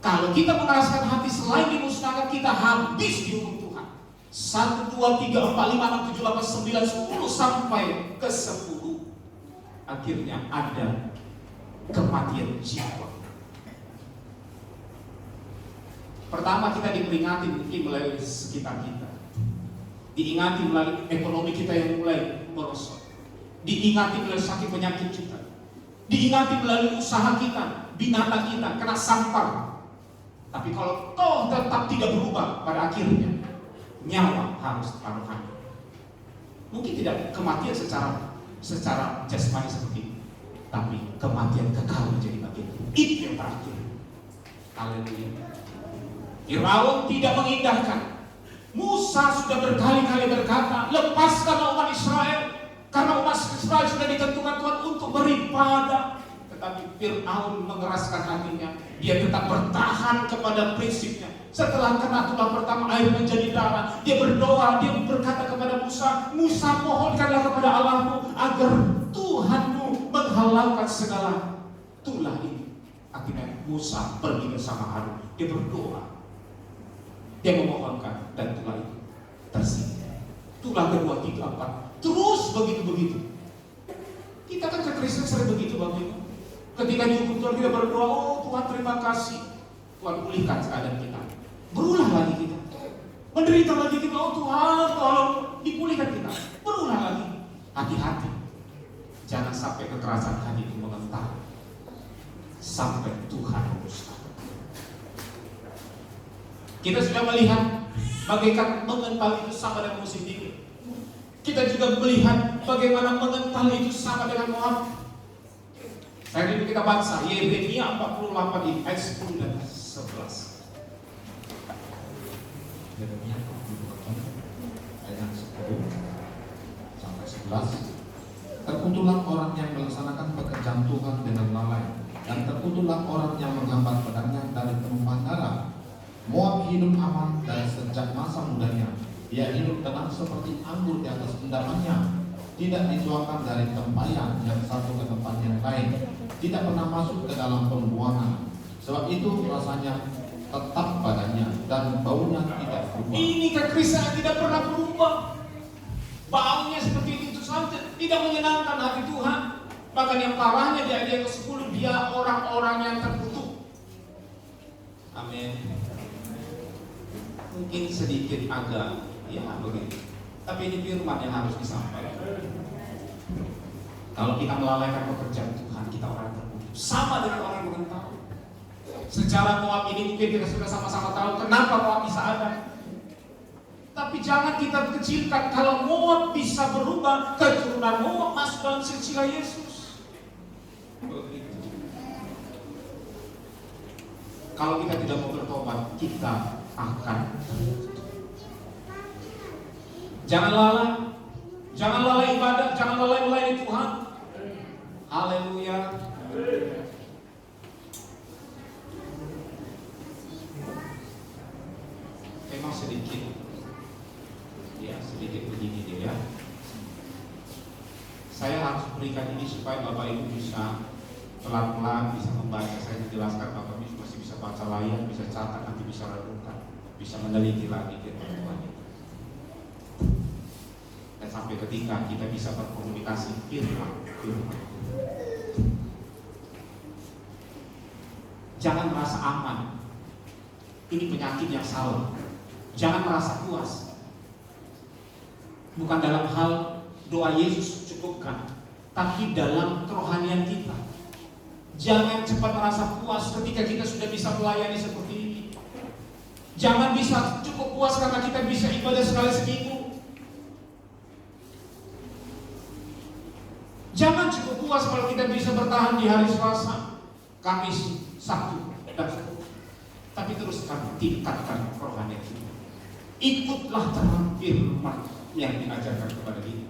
Kalau kita mengeraskan hati, selain dimusnahkan, kita habis dihukum Tuhan. 1, 2, 3, 4, 5, 6, 7, 8, 9, 10 sampai ke 10. Akhirnya ada kematian jiwa. Pertama kita diperingati mungkin melalui sekitar kita. Diingati melalui ekonomi kita yang mulai merosot. Diingati melalui sakit penyakit kita. diingati melalui usaha kita, binatang kita kena sampar. Tapi kalau toh tetap tidak berubah, pada akhirnya nyawa harus taruhan. Mungkin tidak kematian secara jasmani seperti itu, tapi kematian kekal menjadi bagian itu yang terakhir. Haleluya. Firaun tidak mengindahkan. Musa sudah berkali-kali berkata, lepaskan umat Israel, karena umat Israel sudah ditentukan Tuhan untuk beribadah. Tetapi Firaun mengeraskan hatinya. Dia tetap bertahan kepada prinsipnya. Setelah kena tulah pertama air menjadi darah, dia berdoa, dia berkata kepada Musa, Musa mohonkanlah kepada Allahmu agar Tuhanmu menghalaukan segala tulah ini. Akhirnya Musa pergi bersama Harun. Dia berdoa, dia memohonkan, dan tulah itu tersingkir. Tulah kedua, tiga, empat, terus begitu-begitu. Kita kan Kristen sering begitu Bapak Ibu. Ketika dihukum Tuhan kita berdoa, oh Tuhan terima kasih, Tuhan pulihkan keadaan kita. Berulah lagi kita, menderita lagi kita, oh Tuhan tolong dipulihkan kita. Berulah lagi. Hati-hati, jangan sampai kekerasan hati itu mengental sampai Tuhan memusnahkan. Kita sudah melihat bagaikan mengental itu sama dengan musim dingin. Kita juga melihat bagaimana mengental itu sama dengan Moab. Saya dulu kita baca Yeremia 48 ayat 10 dan 11. Yeremia 48 ayat 10 sampai 11. Terkutuklah orang yang melaksanakan pekerjaan Tuhan dengan lalai, dan terkutuklah orang yang menghambat pedangnya dari tumpahan darah. Moab hidup aman dari sejak masa mudanya. Dia hidup tenang seperti anggur di atas endapannya, tidak dituangkan dari tempayan yang satu ke tempat yang lain, tidak pernah masuk ke dalam pembuangan. Sebab itu rasanya tetap padanya dan baunya tidak berubah. Ini kekristenan tidak pernah berubah. Baunya seperti itu saja, tidak menyenangkan hati Tuhan. Bahkan yang parahnya di ayat ke-10, dia orang-orang yang terkutuk. Amin. Mungkin sedikit agak begitu, tapi ini firman yang harus disampaikan. Kalau kita melalaikan pekerjaan Tuhan, kita orang terkutuk, sama dengan orang yang mengental. Secara Moab ini mungkin kita sudah sama-sama tahu kenapa Moab bisa ada. Tapi jangan kita kecilkan kalau Moab bisa berubah, keturunan Moab masuk dalam silsilah Yesus. Kalau kita tidak mau bertobat, kita akan jangan lalai ibadah, jangan lalai melayani Tuhan. Haleluya. Memang sedikit begini dia ya. Saya harus berikan ini supaya Bapak Ibu bisa pelan-pelan bisa membaca. Saya menjelaskan Bapak Ibu masih bisa baca layar, bisa catat, nanti bisa renungkan, bisa meneliti lagi firman Tuhan itu. Dan sampai ketika kita bisa berkomunikasi firman. Jangan merasa aman. Ini penyakit yang salah. Jangan merasa puas. Bukan dalam hal doa Yesus cukupkan, tapi dalam kerohanian kita. Jangan cepat merasa puas ketika kita sudah bisa melayani seperti ini. Jangan bisa cukup puas karena kita bisa ibadah sekali seminggu. Jangan cukup puas kalau kita bisa bertahan di hari Selasa, Kamis, Sabtu, dan seterusnya. Tapi teruskan tingkatkan kerohanian kita. Ikutlah terang firman yang diajarkan kepada kita,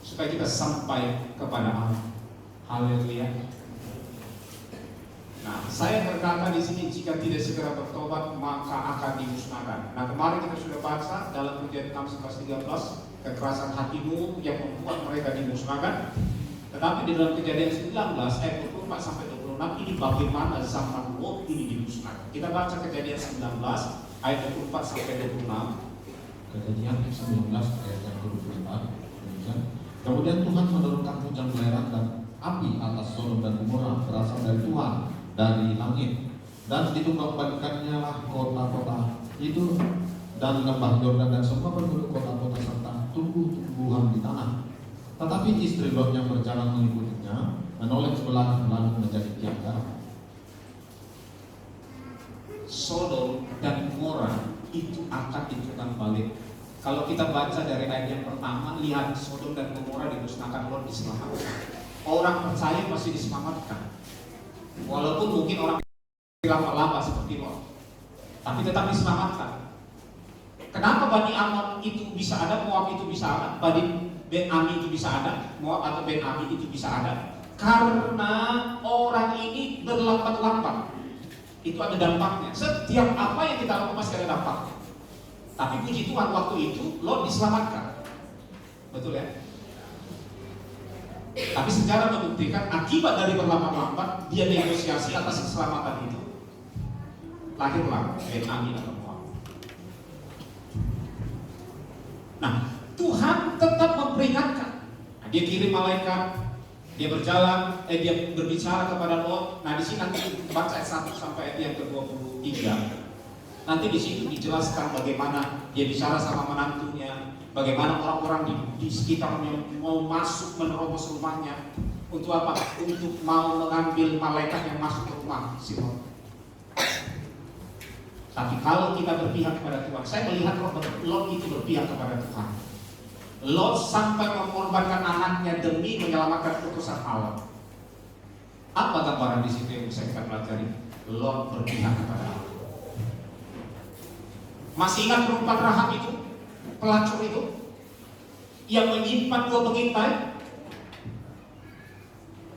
supaya kita sampai kepada Allah. Haleluya. Nah, saya berkata di sini, jika tidak segera bertobat maka akan dimusnahkan. Nah, kemarin kita sudah baca dalam Kejadian 6:13, kekerasan hatimu yang membuat mereka dimusnahkan. Tetapi di dalam Kejadian 19 ayat 24 sampai 26 ini bagaimana zaman Lot ini dimusnahkan. Kita baca Kejadian 19 ayat 24 sampai 26. Kejadian 19 ayat yang ke-24. Kemudian Tuhan menurunkan hujan belerang dan api atas Sodom dan Gomora berasal dari Tuhan dari langit, dan ditumpang-balikannya lah kota-kota itu dan lembah Yordan dan semua penduduk kota-kota serta tumbuh-tumbuhan di tanah. Tetapi istri Lot yang berjalan mengikutinya menoleh ke belakang lalu menjadi tiang garam. Sodom dan Gomora itu akan diputar balik. Kalau kita baca dari ayat yang pertama, lihat Sodom dan Gomora dimusnahkan, Lot diselamatkan. Orang percaya masih diselamatkan, walaupun mungkin orang lama-lama seperti Lot, tapi tetap diselamatkan. Kenapa Bani Ammon itu bisa ada, Moab itu bisa ada, Bani Ben Ami itu bisa ada, Moab atau Ben Ami itu bisa ada? Karena orang ini berlambat-lambat. Itu ada dampaknya. Setiap apa yang kita lakukan pasti ada dampaknya. Tapi puji Tuhan waktu itu Lot diselamatkan. Betul ya? Tapi sejarah membuktikan akibat dari berlambat-lambat dia negosiasi atas keselamatan itu, lahirlah Ben Ami atau Moab. Nah, Tuhan tetap memperingatkan. Nah, dia kirim malaikat, dia berjalan, dia berbicara kepada Lot. Nah, di sini nanti baca ayat 1 sampai ayat yang ke-23. Nanti di situ dijelaskan bagaimana dia bicara sama menantunya, bagaimana orang-orang di sekitarnya mau masuk menerobos rumahnya. Untuk apa? Untuk mau mengambil malaikat yang masuk ke rumah si Lot. Tapi kalau kita berpihak kepada Tuhan, saya melihat Lot itu berpihak kepada Tuhan. Lot sampai mengorbankan anaknya demi menyelamatkan putusan Allah. Apa gambaran di situ yang bisa kita pelajari? Lot berpihak kepada Allah. Masih ingat perempuan Rahab itu, pelacur itu, yang menyimpan dua pengintai,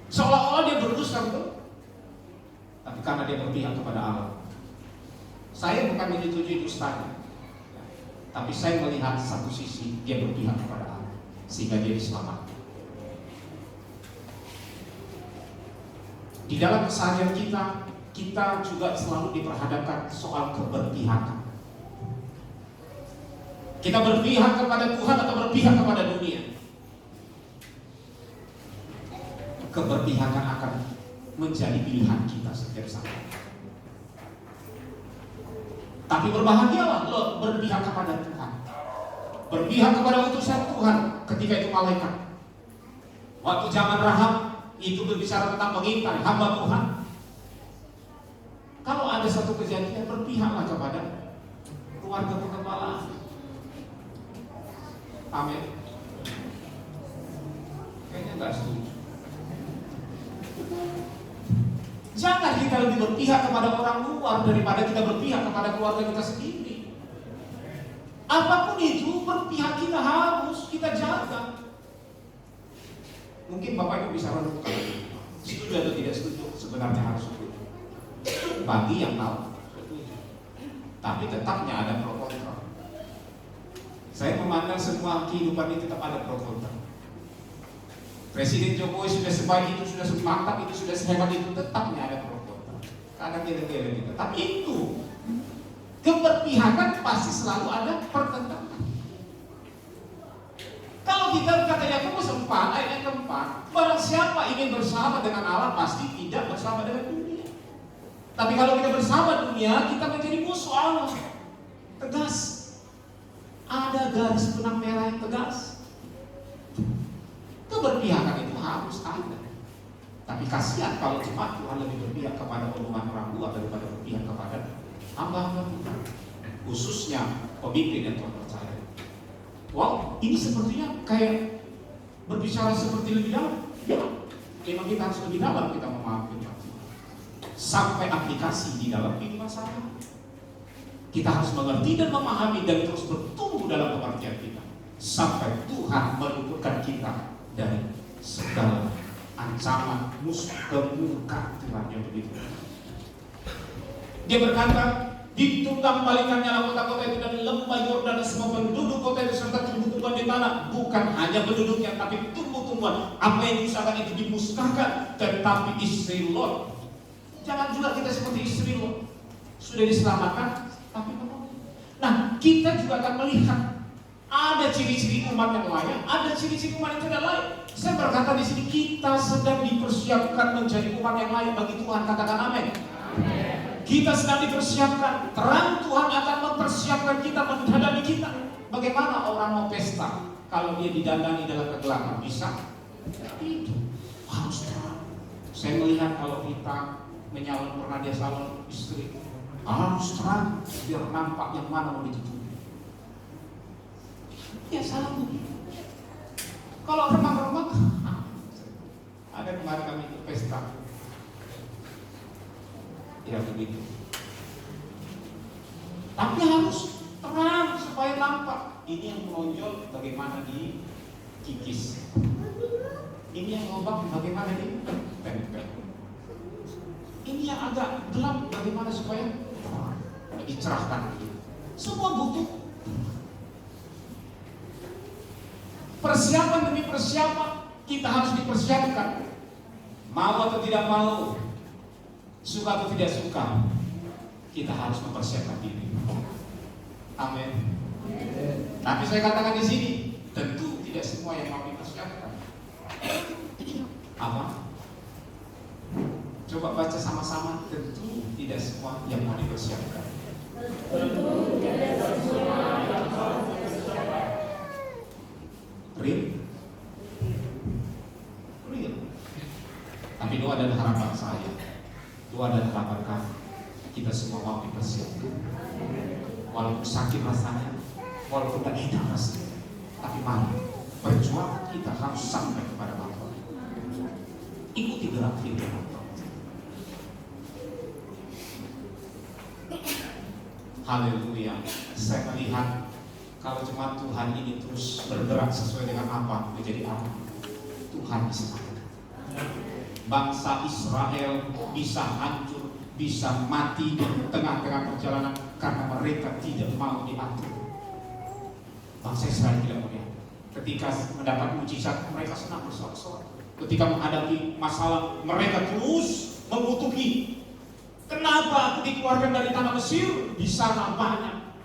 seolah-olah dia berdosa, betul? Tapi karena dia berpihak kepada Allah. Saya bukan menyetujui dustanya, tapi saya melihat satu sisi dia berpihak kepada Allah sehingga dia diselamatkan. Di dalam keseharian kita juga selalu diperhadapkan soal keberpihakan. Kita berpihak kepada Tuhan atau berpihak kepada dunia. Keberpihakan akan menjadi pilihan kita setiap saat. Tapi berbahagialah lo berpihak kepada Tuhan, berpihak kepada utusan Tuhan. Ketika itu malaikat, waktu zaman Rahab itu berbicara tentang mengintai hamba Tuhan. Kalau ada satu kejadian, berpihaklah kepada keluarga pengembalaan. Amin. Kayaknya nggak setuju. Jangan kita lebih berpihak kepada orang luar daripada kita berpihak kepada keluarga kita sendiri. Apapun itu, berpihak kita harus kita jaga. Mungkin Bapak Ibu bisa renungkan, setuju atau tidak setuju? Sebenarnya harus setuju. Bagi yang tahu, setuju. Tapi tetapnya ada pro kontra. Saya memandang semua kehidupan ini tetap ada pro kontra. Presiden Jokowi sudah sebaik itu, sudah semantap itu, sudah sehebat itu, tetapnya ada pro kontra. Kadang kira-kira gitu. Tapi itu keberpihakan pasti selalu ada pertentangan. Kalau kita kata Yakobus 4 ayat yang keempat, barang siapa ingin bersama dengan Allah pasti tidak bersama dengan dunia. Tapi kalau kita bersama dunia, kita menjadi musuh Allah. Tegas. Ada garis benang merah yang tegas. Keberpihakan itu harus ada. Tapi kasihan kalau cuma Tuhan lebih berpihak kepada omongan orang luar daripada berpihak kepada hamba-hamba Tuhan, khususnya pemimpin yang Tuhan percaya. Wow, ini sepertinya kayak berbicara seperti lebih dalam. Ya, memang kita harus lebih dalam kita memahami Tuhan. Sampai aplikasi di dalam kehidupan sehari. Kita harus mengerti dan memahami dan terus bertumbuh dalam pengertian kita sampai Tuhan meluputkan kita dari segala ancaman musuh kemurkaan Tuhan yang begitu. Dia berkata, ditunggang balikannya kota-kota itu dari lembah Yordan dan semua penduduk kota itu serta tumbuh-tumbuhan di tanah, bukan hanya penduduknya tapi tumbuh-tumbuhan. Apa yang diusahakan itu dimusnahkan, tetapi istri Lot, jangan juga kita seperti istri Lot, sudah diselamatkan tapi menolak. Nah, kita juga akan melihat ada ciri-ciri umat yang layak, ada ciri-ciri umat yang tidak layak. Saya berkata di sini kita sedang dipersiapkan menjadi umat yang layak bagi Tuhan. Katakan amin. Kita sedang dipersiapkan. Terang Tuhan akan mempersiapkan kita, mendandani kita. Bagaimana orang mau pesta kalau dia didandani dalam kegelapan? Bisa? Itu harus terang. Saya melihat kalau kita menyalon, pernah dia salon istri, harus terang biar nampak yang mana mau ditutupi. Ya salah begitu. Kalau remang-remang, ada kemarin kami ikut pesta, ya begitu. Tapi harus terang supaya nampak. Ini yang menonjol bagaimana dikikis. Ini yang lobak bagaimana ditempel. Ini yang agak gelap bagaimana supaya dicerahkan. Semua butuh persiapan demi persiapan. Kita harus dipersiapkan. Mau atau tidak mau, suka atau tidak suka, kita harus mempersiapkan diri. Amin. Tapi saya katakan di sini, tentu tidak semua yang mau dipersiapkan. Apa? Coba baca sama-sama. Tentu tidak semua yang mau dipersiapkan. Tentu tidak semua yang mau dipersiapkan. Real? Real. Tapi itu adalah harapan saya. Itu adalah harapan kami. Kita semua mau dipersiapkan. Walaupun sakit rasanya, walaupun tak enak rasanya, tapi mari perjuangan kita harus sampai kepada Bapa. Ikuti gerak firman Bapa. Haleluya. Saya melihat kalau jemaat Tuhan ini terus bergerak sesuai dengan apa menjadi apa, Tuhan bisa mengatakan bangsa Israel bisa hancur, bisa mati di tengah-tengah perjalanan karena mereka tidak mau diatur. Bangsa Israel tidak mau diatur. Ketika mendapat mujizat, mereka senang bersorak-sorak. Ketika menghadapi masalah, mereka terus mengutuki. Kenapa aku dikeluarkan dari tanah Mesir? Di sana banyak.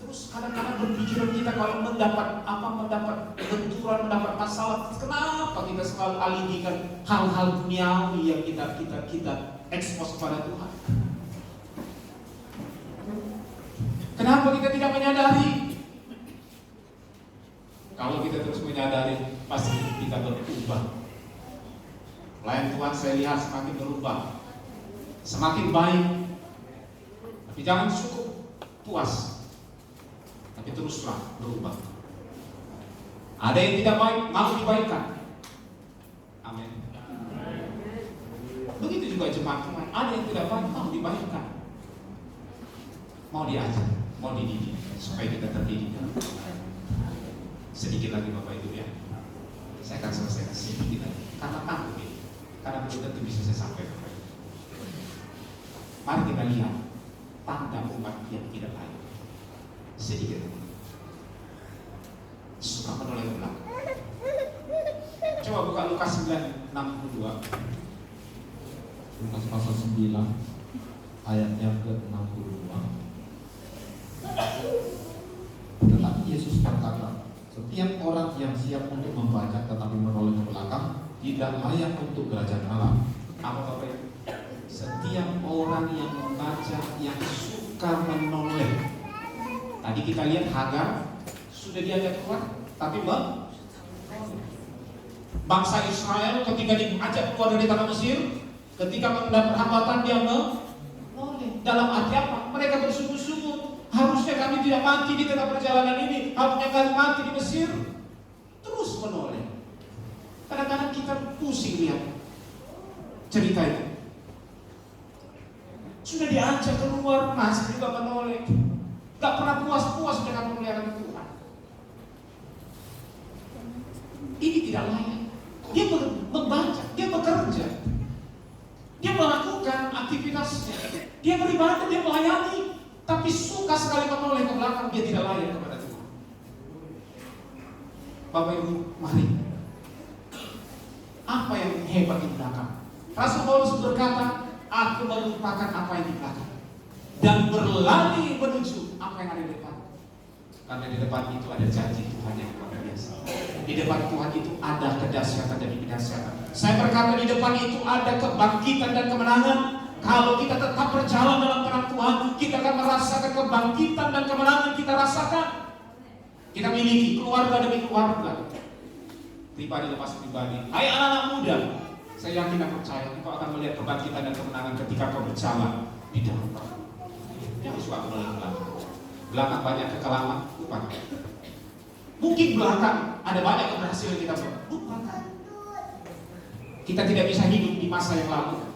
Terus kadang-kadang berpikiran kita kalau mendapat benturan, mendapat masalah, kenapa kita selalu alihkan hal-hal duniawi yang kita ekspos kepada Tuhan? Kenapa kita tidak menyadari? Kalau kita terus menyadari, pasti kita berubah. Pelayan Tuhan saya lihat semakin berubah, semakin baik. Tapi jangan cukup puas, tapi teruslah berubah. Ada yang tidak baik, mau dibaikkan. Amin. Begitu juga jemaat Tuhan, ada yang tidak baik, mau dibaikkan, mau diajar, mau dididik, supaya kita terdidik. Sedikit lagi Bapak Ibu ya, saya akan selesaikan sedikit lagi, karena takut ini, karena belum tentu bisa saya sampaikan. Mari kita lihat tanda umat yang tidak baik. Sedikit suka menoleh ke belakang. Coba buka Lukas 9:62. Lukas pasal 9 ayatnya ke-62. Tetapi Yesus berkata, setiap orang yang siap untuk membaca tetapi menoleh ke belakang tidak layak untuk kerajaan Allah. Apa Bapak Ibu? Setiap orang yang membaca, yang suka menoleh. Tadi kita lihat Hagar sudah diajak keluar, tapi bangsa Israel ketika diajak keluar dari tanah Mesir, ketika mendapat hambatan dia menoleh. Dalam arti apa? Mereka bersungguh-sungguh, harusnya kami tidak mati di tengah perjalanan ini, harusnya kami mati di Mesir. Terus menoleh. Kadang-kadang kita pusing lihat cerita itu. Sudah diajak keluar, masih juga menoleh. Gak pernah puas-puas dengan pemeliharaan Tuhan. Ini tidak layak. Dia membaca, dia bekerja, dia melakukan aktivitasnya, dia beribadah, dia melayani, tapi suka sekali menoleh ke belakang. Dia tidak layak kepada Tuhan. Bapak Ibu, mari. Apa yang hebat di belakang? Rasul Paulus berkata, aku melupakan apa yang di belakang dan berlari menuju apa yang ada di depan. Karena di depan itu ada janji Tuhan yang luar biasa. Di depan Tuhan itu ada kedahsyatan dan kedahsyatan. Saya berkata di depan itu ada kebangkitan dan kemenangan. Kalau kita tetap berjalan dalam terang Tuhan, kita akan merasakan kebangkitan dan kemenangan kita rasakan. Kita miliki keluarga demi keluarga, pribadi lepas pribadi. Hai anak-anak muda, Saya yakin dan percaya engkau akan melihat kebangkitan dan kemenangan ketika kau berjalan di dalam Tuhan. Jangan suka melihat belakang. Belakang banyak kekalahan, lupakan. Mungkin belakang ada banyak keberhasilan kita buat, lupakan. Kita tidak bisa hidup di masa yang lalu.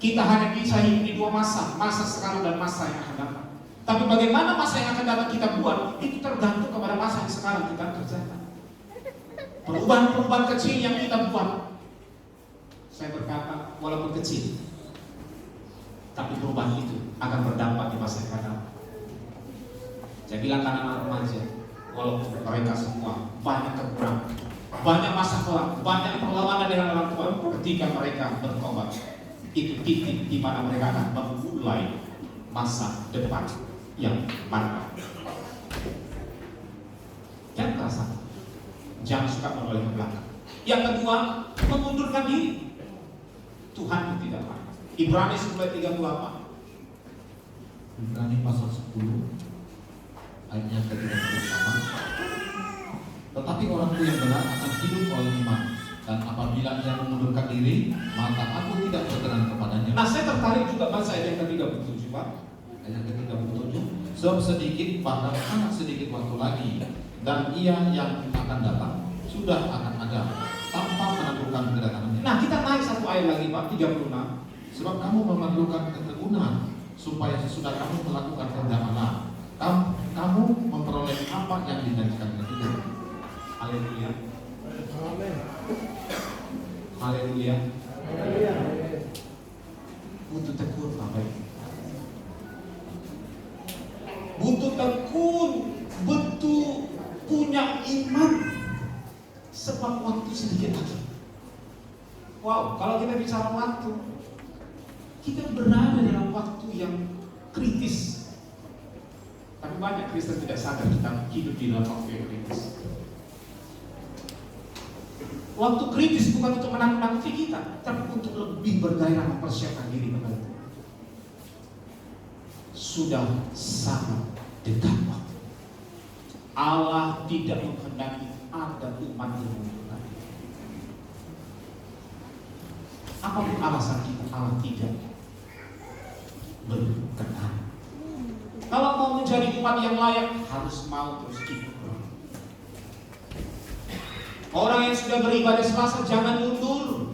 Kita hanya bisa hidup di dua masa, masa sekarang dan masa yang akan datang. Tapi bagaimana masa yang akan datang kita buat, itu tergantung kepada masa yang sekarang kita kerjakan. Perubahan-perubahan kecil yang kita buat, saya berkata, walaupun kecil, tapi perubahan itu akan berdampak di masa yang akan datang. Saya bilang ke anak-anak remaja, walaupun mereka semua banyak kekurangan, banyak masa kelam, banyak perlawanan dengan orang tua, ketika mereka bertobat, itu titik di mana mereka akan memulai masa depan yang mantap. Jangan merasa, jangan suka menoleh ke belakang. Yang kedua, mengundurkan diri. Tuhan tidak marah. Ibrani 11:38. Ibrani pasal 10 ayatnya ke-38. Tetapi orangku yang benar akan hidup oleh iman, dan apabila ia mengundurkan diri, maka aku tidak berkenan kepadanya. Nah, saya tertarik juga baca ayat yang ke-37, Pak. Ayat ke-37. Sebab sedikit, bahkan sangat sedikit waktu lagi, dan ia yang akan datang sudah akan ada, tanpa menentukan kedatangannya. Nah, kita naik satu ayat lagi, Pak, 36. Sebab kamu memerlukan ketekunan, supaya sesudah kamu melakukan kehendak Allah, kamu memperoleh apa yang dijanjikan itu. Haleluya. Amin. Haleluya. Butuh tekun, Bapak Ibu. Butuh tekun, butuh punya iman. Sebab waktu sedikit lagi. Wow, kalau kita bicara waktu, kita berada dalam waktu yang kritis. Tapi banyak Kristen tidak sadar kita hidup di dalam waktu yang kritis. Waktu kritis bukan untuk menakut-nakuti kita, tapi untuk lebih bergairah mempersiapkan diri kepada Tuhan. Sudah sangat dekat waktu. Allah tidak menghendaki ada umat yang mengundurkan diri. Apapun alasan kita, Allah tidak berkenan. Kalau mau menjadi umat yang layak, harus mau terus ikut. Orang yang sudah beribadah Selasa jangan mundur,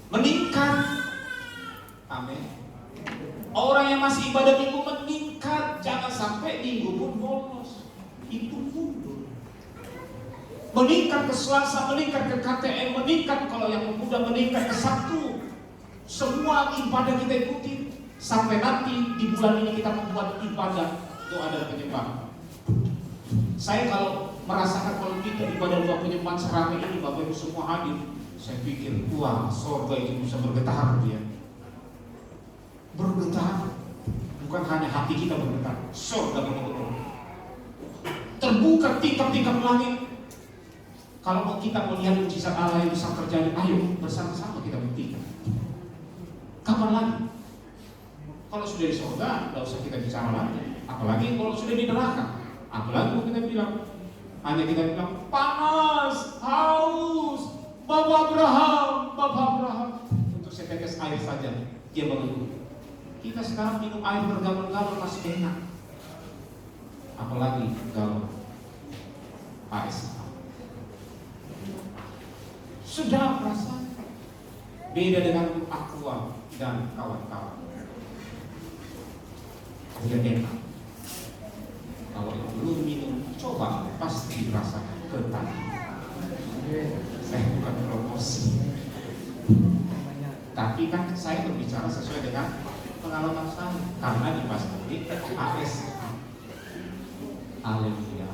meningkat. Amin. Orang yang masih ibadah Minggu meningkat, jangan sampai Minggu pun bolos, itu mundur. Meningkat ke Selasa, meningkat ke KTM, meningkat kalau yang muda meningkat ke Sabtu. Semua ibadah kita ikuti sampai nanti di bulan ini kita membuat ibadah doa dan penyembahan. Saya kalau merasakan kalau kita ibadah doa penyembahan seramai ini, Bapak Ibu semua hadir, saya pikir, wah, surga itu bisa bergetar dia. Bergetar, bukan hanya hati kita bergetar, surga bergetar. Terbuka tingkap-tingkap langit. Kalau mau kita melihat mujizat Allah yang bisa terjadi, ayo bersama-sama kita buktikan. Kapan lagi? Kalau sudah di surga, tidak usah kita bicara lagi. Apalagi kalau sudah di neraka. Apalagi kalau kita bilang, hanya kita bilang panas, haus, Bapak Abraham, untuk setetes air saja dia mengeluh. Kita sekarang minum air bergalon-galon masih enak. Apalagi galon AS. Sudah merasa beda dengan Aqua dan kawan-kawan. Dia enak. Kalau belum minum, coba pasti rasakan ketagihan. Saya bukan promosi, tapi kan saya berbicara sesuai dengan pengalaman saya. Karena di Mas Budi AS. Haleluya.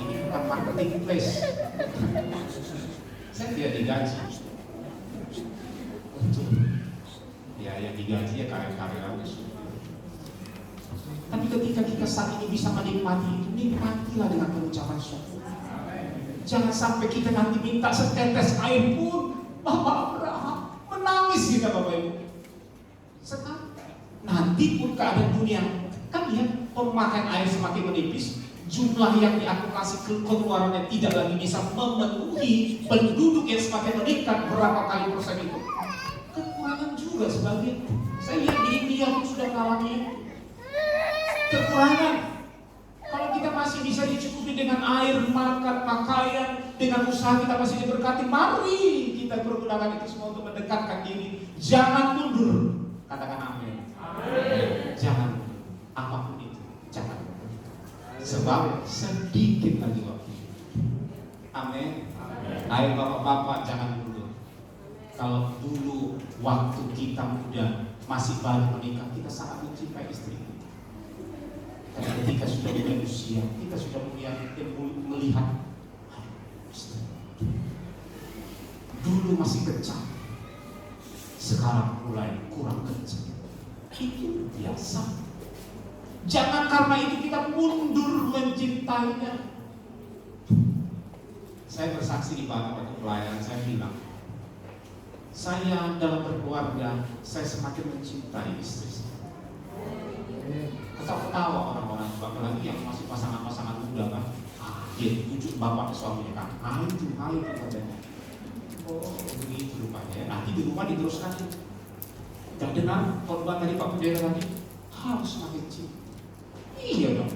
Ini bukan marketing place. Saya tidak digaji. Ya yang digaji ya karya-karya itu. Tapi ketika kita saat ini bisa menikmati itu, nikmatilah dengan pengucapan syukur. Jangan sampai kita nanti minta setetes air pun, Bapak Abraham, menangis kita Bapak Ibu. Sekarang, nanti pun keadaan dunia, kan lihat pemakaian air semakin menipis. jumlah yang diakumulasi keluarannya tidak lagi bisa memenuhi penduduk yang semakin meningkat berapa kali persen itu. Kekurangan juga sebagian. Saya lihat di India pun sudah mengalami itu. Kekurangan. Kalau kita masih bisa dicukupi dengan air, makan, pakaian, dengan usaha kita masih diberkati, mari kita pergunakan itu semua untuk mendekatkan diri. Jangan mundur. Katakan amin. Jangan mundur. Apapun itu, jangan mundur. Sebab sedikit lagi waktu. Amin. Ayo bapak-bapak jangan mundur. Kalau dulu waktu kita muda masih baru menikah, kita sangat mencintai istri kita. Tapi ketika sudah mulai usia, kita sudah melihat dulu masih kencang, sekarang mulai kurang kencang. Itu biasa. Jangan karena itu kita mundur mencintainya. Saya bersaksi di waktu pelayanan, saya bilang, saya dalam berkeluarga, saya semakin mencintai istri saya. Ketawa orang-orang, apalagi yang masih pasangan-pasangan muda kan, dia tunjuk bapak ke suaminya kan, itu katanya. Oh begitu rupanya. Nanti di rumah diteruskan. Gak dengar korban dari Pak Pendeta tadi, harus semakin cinta. Iya dong.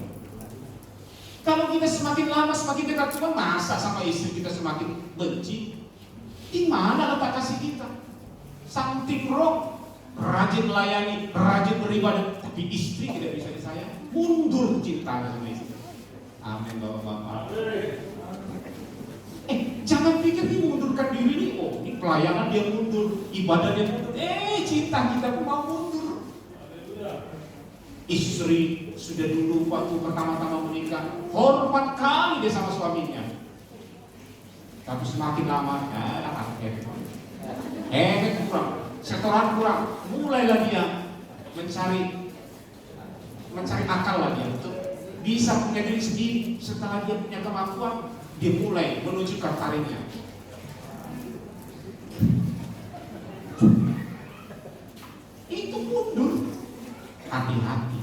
Kalau kita semakin lama semakin dekat, cuma masa sama istri kita semakin benci? Di mana letak kasih kita? Something wrong. Rajin melayani, rajin beribadah, tapi istri tidak bisa disayang. Mundur cintanya sama istri. Amin bapak-bapak. Jangan pikir ini mundurkan diri nih. Oh ini pelayanan dia mundur, ibadah dia mundur. Cinta kita pun mau mundur. Istri sudah dulu waktu pertama-tama menikah, hormat kali dia sama suaminya. Tapi semakin lama, kurang, setoran kurang, mulailah dia mencari akal lagi untuk bisa punya diri sendiri. Setelah dia punya kemampuan, dia mulai menunjukkan karirnya. Itu mundur. Hati-hati.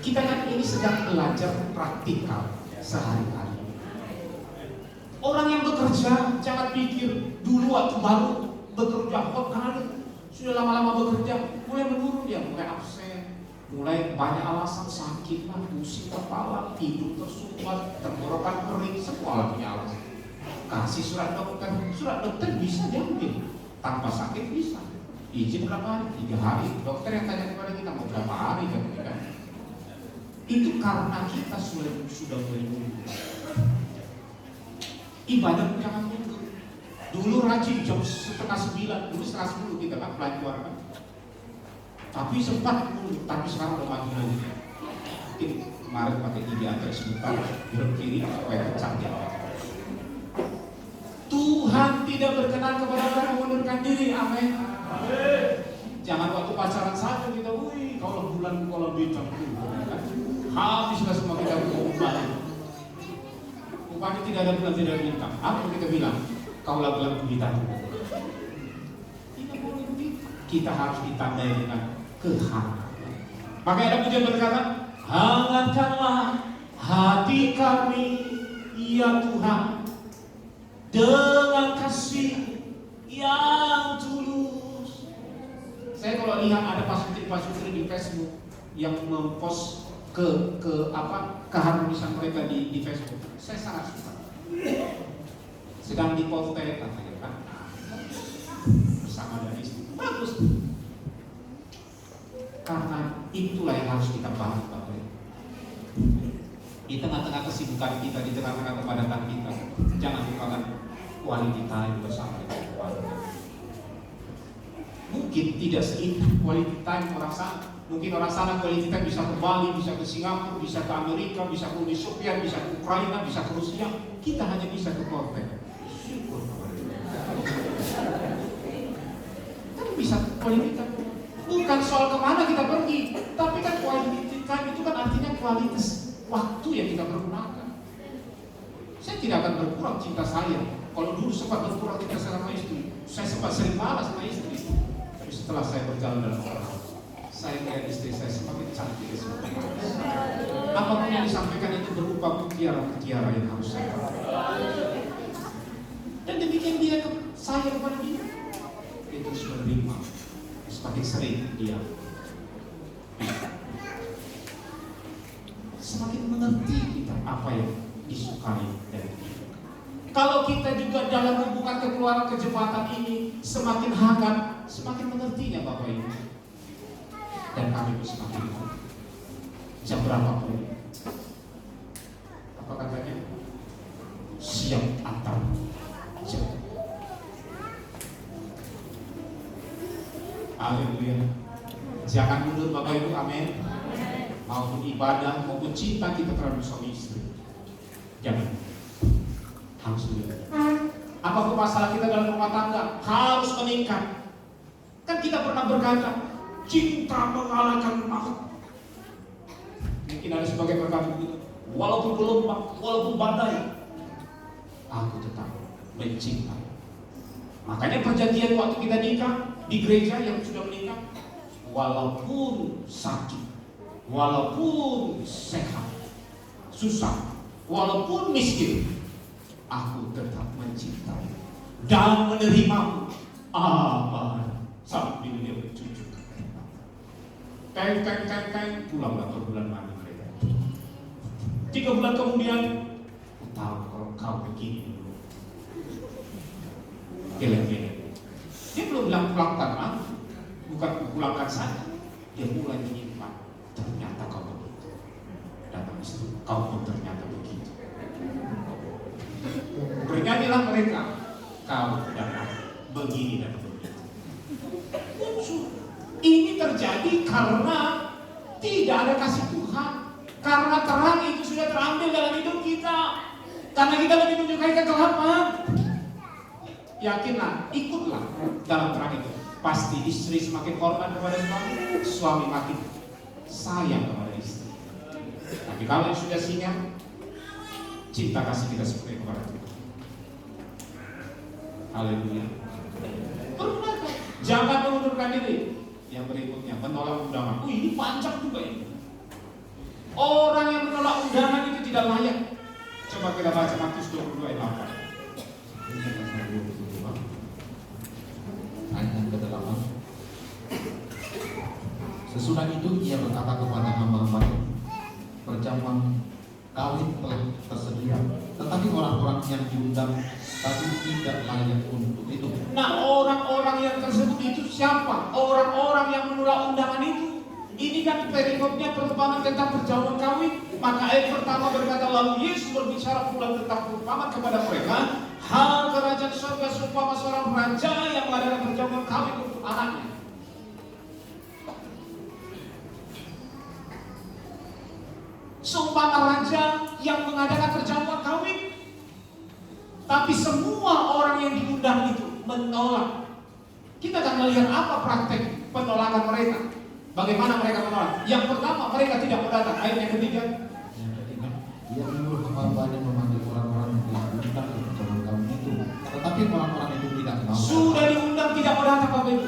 Kita kan ini sedang belajar praktikal sehari-hari. Orang yang bekerja jangan pikir dulu waktu baru bekerja hot kali, sudah lama-lama bekerja mulai menurun dia, mulai absen, mulai banyak alasan, sakit lah, pusing kepala, tidur tersumbat, tenggorokan kering, semua punya alasan. Kasih surat dokter bisa diambil tanpa sakit bisa. Izin berapa hari? 3 hari. Dokter yang tanya kepada kita mau berapa hari kan? Itu karena kita sudah mulai mundur. Ibadah jangan mundur. Dulu rajin jam 8:30, dulu 8:30 kita kan pelajaran. Tapi sempat mundur, tapi sekarang udah maju lagi. Mungkin kemarin pakai gigi antar sebentar, belok kiri supaya cantik. Tuhan tidak berkenan kepada orang yang mengundurkan diri. Amin. Jangan waktu pacaran saja kita, wih, kalau bulan kalau bintang habislah semua kita umpan. Umpannya tidak ada bulan tidak bintang. Apa kita bilang? Kaulah bulan bintang. Tidak boleh begitu. Kita harus ditandai dengan kehangatan. Makanya ada pujian berkata, hangatkanlah hati kami, ya Tuhan, dengan kasih yang tulus. Saya kalau lihat ada pasutri di Facebook yang mempost keharmonisan mereka di Facebook, saya sangat suka. Sedang dipotret katanya kan, bersama dengan istri, bagus. Karena itulah yang harus kita bangun, Bapak. Di tengah-tengah kesibukan kita, di tengah-tengah kepadatan kita, jangan lupakan quality time bersama dengan keluarga. Mungkin tidak seindah quality time orang sana. Mungkin orang sana quality time bisa ke Bali, bisa ke Singapura, bisa ke Amerika, bisa ke Uni Soviet, bisa ke Ukraina, bisa ke Rusia. Kita hanya bisa ke Kortek. Syukur kepada Tuhan. Kan bisa quality time. Bukan soal kemana kita pergi, tapi kan quality time itu kan artinya kualitas waktu yang kita pergunakan. Saya tidak akan berkurang cinta saya. Kalau dulu sempat berkurang cinta saya sama istri, saya sempat sering marah sama istri. Tapi setelah saya berjalan dalam orang, saya melihat istri saya semakin cantik, semakin manis. Apapun yang disampaikan itu berupa mutiara-mutiara yang harus saya pakai. Dan demikian dia ke saya kepada dia. Dia terus menerima. Semakin sering dia semakin mengerti kita apa yang disukai dari dia. Kalau kita juga dalam hubungan kekeluargaan kejemaatan ini semakin hangat, semakin mengertinya Bapak Ibu. Dan kami pun semakin mengerti. Jam berapa pun. Apa katanya? Siap antar jam. Haleluya. Jangan mundur Bapak Ibu, amin. Maupun ibadah, maupun cinta kita terhadap suami istri. Jangan. Harus dulu. Apapun masalah kita dalam rumah tangga harus meningkat. Kan kita pernah berkata, cinta mengalahkan maut. Mungkin ada sebagai berkata begitu. Walaupun gelombang, walaupun badai, aku tetap mencintai. Makanya perjanjian waktu kita nikah di gereja yang sudah menikah, walaupun sakit, walaupun sehat, susah, walaupun miskin, aku tetap mencintai dan menerimamu. Sambil dia bercucuk. Kain, pulanglah ke bulan madu mereka. 3 bulan kemudian, aku tahu kalau kau begini dulu. Geleng-geleng. Dia belum bilang pulangkan aku, bukan pulangkan saja. Dia mulai menyimpan. Ternyata kau begitu. Datang istri, kau pun ternyata begitu. Bernyanyilah mereka, kau dan aku begini dan begitu. Ini terjadi karena tidak ada kasih Tuhan. Karena terang itu sudah terambil dalam hidup kita. Karena kita lebih menyukai kegelapan. Yakinlah, ikutlah dalam terang itu. Pasti istri semakin hormat kepada suami, suami makin sayang kepada istri. Tapi kalau yang sudah singa, cinta kasih kita seperti kepada Tuhan. Haleluya. Berubahlah. Jangan mengundurkan diri. Yang berikutnya, menolak undangan. Ini panjang juga ini. Orang yang menolak undangan itu tidak layak. Coba kita baca Matius 22 ayat 8. Ayat yang ke-8. Sesudah itu ia berkata kepada hamba-hambanya, perjamuan kawin telah tersedia, tetapi orang-orang yang diundang tapi tidak layak untuk itu. Nah, orang-orang yang tersebut itu siapa? Orang-orang yang menolak undangan itu. Ini kan perikopnya perumpamaan tentang perjamuan kawin. Maka ayat pertama berkata, lalu Yesus berbicara pula tentang perumpamaan kepada mereka, hal kerajaan surga seumpama seorang raja yang mengadakan perjamuan kawin untuk anaknya. Seumpama raja yang mengadakan perjamuan kawin, tapi semua orang yang diundang itu menolak. Kita akan melihat apa praktek penolakan mereka. Bagaimana mereka menolak? Yang pertama, mereka tidak mau datang. Ayat yang ketiga, ia menyuruh hamba-hambanya memanggil orang-orang yang diundang ke perjamuan kawin itu, tetapi orang-orang itu tidak mau. Sudah diundang tidak mau datang, Bapak Ibu.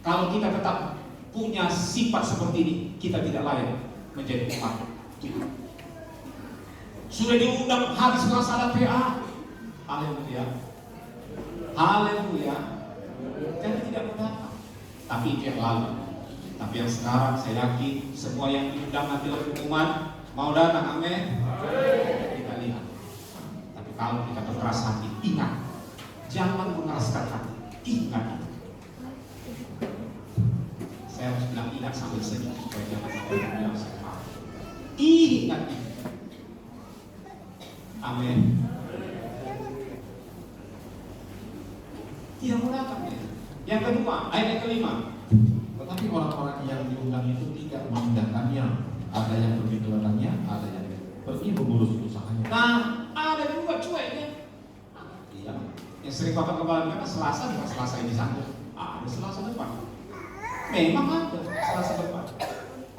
Kalau kita tetap punya sifat seperti ini, kita tidak layak menjadi umat Tuhan. Sudah diundang hari Selasa ada PA. Haleluya. Haleluya. Jadi tidak mau datang. Tapi itu yang lalu. Tapi yang sekarang saya yakin semua yang diundang nanti oleh pengumuman mau datang, amin. Kita lihat. Tapi kalau kita berkeras hati, ingat, jangan mengeraskan hati. Ingat itu. Saya harus bilang ingat sambil senyum supaya jangan bilang saya maaf. Ingat itu. Amin. Tidak mau datang ya. Yang kedua, ayat yang kelima. Tetapi orang-orang yang diundang itu tidak mengindahkannya. Ada yang pergi ke ladangnya, ada yang pergi mengurus usahanya. Nah, ada juga cueknya. Iya. Yang sering Bapak kembalikan Selasa, bukan Selasa ini sanggup. Ada Selasa depan. Memang ada Selasa depan.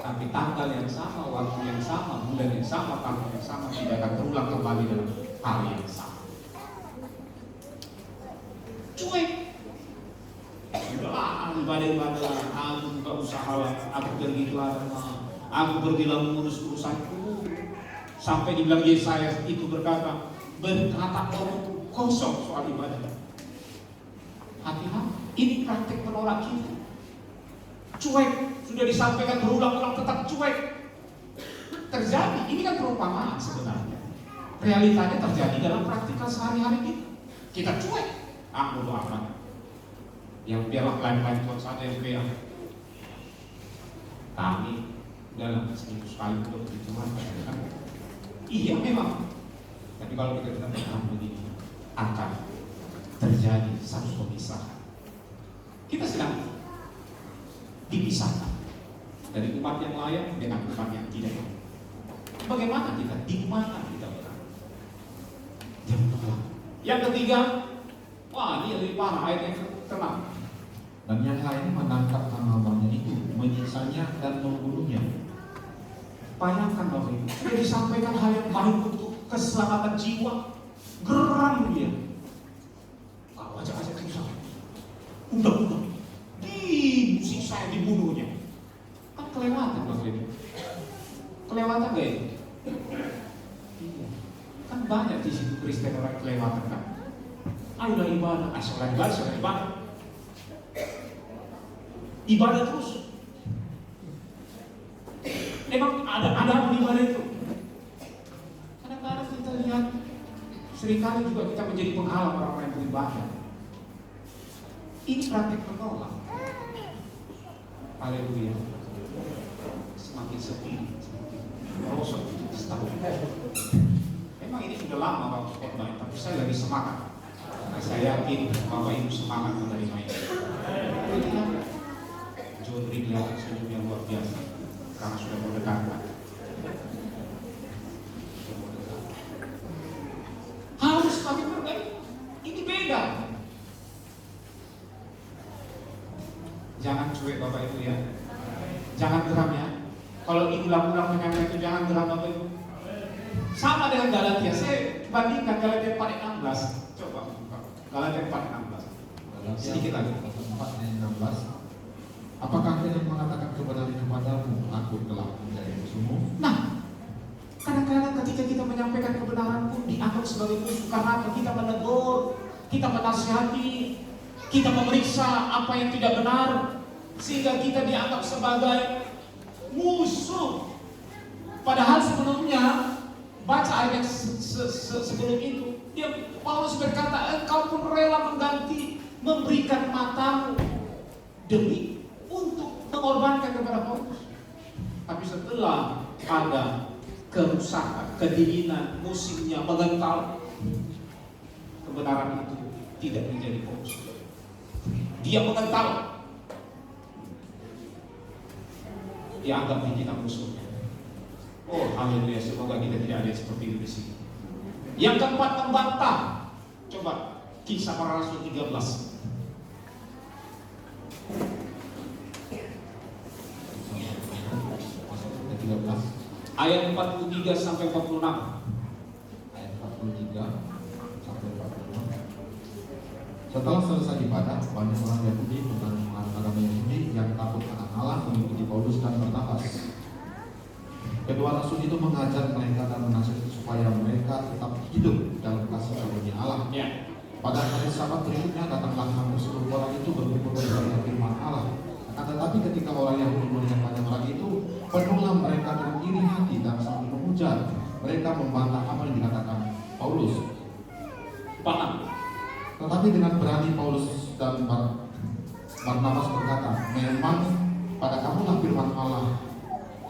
Tapi tanggal yang sama, waktu yang sama, bulan yang sama, tahun yang sama tidak akan terulang kembali dalam hari yang sama. Cuek. Ibadah-ibadah, aku buka usaha pahala, aku pergi ke ladang, aku pergilah mengurus urusanku. Sampai dibilang Yesaya itu berkata omong kosong soal ibadah. Hati-hati, ini praktik menolak kita. Cuek, sudah disampaikan berulang-ulang tetap cuek. Terjadi, ini kan perumpamaan sebenarnya. Realitanya terjadi dalam praktikal sehari-hari kita. Kita cuek, bodo amat. Yang biarlah lain-lain Tuhan saja yang biar. Kami dalam seminggu sekali pun itu kan. Iya memang. Tapi kalau kita tidak paham begini, akan terjadi satu pemisahan. Kita sedang dipisahkan dari umat yang layak dengan umat yang tidak layak. Bagaimana kita? Di mana kita berada? Yang ketiga, wah ini lebih parah ayat yang ke-6. Dan yang lain menangkap hamba-hambanya itu, menyiksanya dan membunuhnya. Bayangkan Bapak Ibu, sudah disampaikan hal yang baik untuk keselamatan jiwa, geram dia. Kalau ajak-ajak susah, undang-undang, disiksa dibunuhnya. Kan kelewatan Bapak Ibu. Kelewatan gak itu? Iya. Kan banyak di situ Kristen orang kelewatan kan. Ayolah ibadah, sholat ibadah. Ibadah terus. Emang ada ibadah itu. Kadang-kadang kita lihat, seringkali juga kita menjadi penghalang orang-orang yang beribadah. Ini praktik menolak. Haleluya. Semakin sepi, semakin merosot setahun. Memang ini sudah lama Bapak khotbah, tapi saya lagi semangat. Saya yakin Bapak Ibu semangat menerima ini. John Ring lihat senyumnya luar biasa karena sudah mendekatkan. Harus kami berbeda. Ini beda. Jangan cuek Bapak Ibu ya. Jangan geram ya. Kalau diulang-ulang menyampaikan itu jangan geram Bapak Ibu. Sama dengan Galatia. Saya bandingkan Galatia 4:16. Coba buka. Galatia 4:16. Sedikit lagi. 4:16. Apakah kalian mengatakan kebenaran kepadamu, aku telah menjadi musuhmu? Nah, kadang-kadang ketika kita menyampaikan kebenaran pun dianggap sebagai musuh karena kita menegur, kita menasihati, kita memeriksa apa yang tidak benar, sehingga kita dianggap sebagai musuh. Padahal sebelumnya, baca ayat sebelum itu, Paulus berkata, engkau pun rela mengganti, memberikan matamu demi untuk mengorbankan kepada Paulus. Tapi setelah ada kerusakan, kedinginan, musimnya mengental, kebenaran itu tidak menjadi Paulus. Dia mengental. Dia anggap kita musuhnya. Oh, haleluya, semoga kita tidak ada seperti itu di sini. Yang keempat, membantah. Coba Kisah Para Rasul 13. Ayat 43 sampai 46. Ayat 43 sampai 46. Setelah selesai ibadah, banyak orang Yahudi bukan agama Yahudi yang takut akan Allah mengikuti Paulus dan Barnabas. Kedua rasul itu mengajar mereka dan menasihati supaya mereka tetap hidup dalam kasih karunia Allah. Ya. Pada hari Sabat berikutnya datanglah hampir seluruh orang itu berkumpul belajar firman Allah. Akan tetapi ketika orang Yahudi melihat banyak orang itu, penuhlah mereka dengan iri hati dan sambil memuja. Mereka membantah apa yang dikatakan Paulus. Paham? Tetapi dengan berani Paulus dan Barnabas berkata, memang pada kamulah firman Allah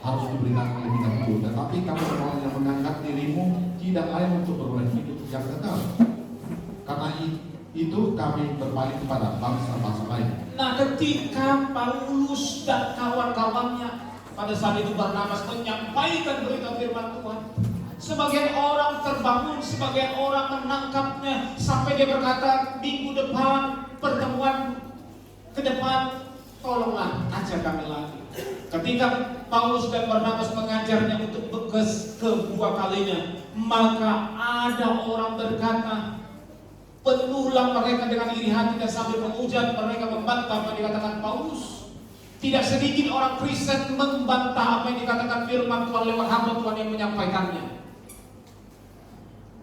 harus diberitakan lebih dahulu, tetapi kamu orang yang menganggap dirimu tidak layak untuk beroleh hidup yang kekal. Karena itu kami berpaling kepada bangsa-bangsa lain. Nah, ketika Paulus dan kawan-kawannya pada saat itu Barnabas menyampaikan berita firman Tuhan, sebagian orang terbangun, sebagian orang menangkapnya sampai dia berkata, minggu depan, pertemuan ke depan, tolonglah ajar kami lagi. Ketika Paulus dan Barnabas mengajarnya untuk kedua kalinya, maka ada orang berkata, penuhlah mereka dengan iri hati dan sambil menghujat mereka membantah apa dikatakan Paulus. Tidak sedikit orang Kristen membantah apa yang dikatakan firman Tuhan lewat hamba Tuhan yang menyampaikannya.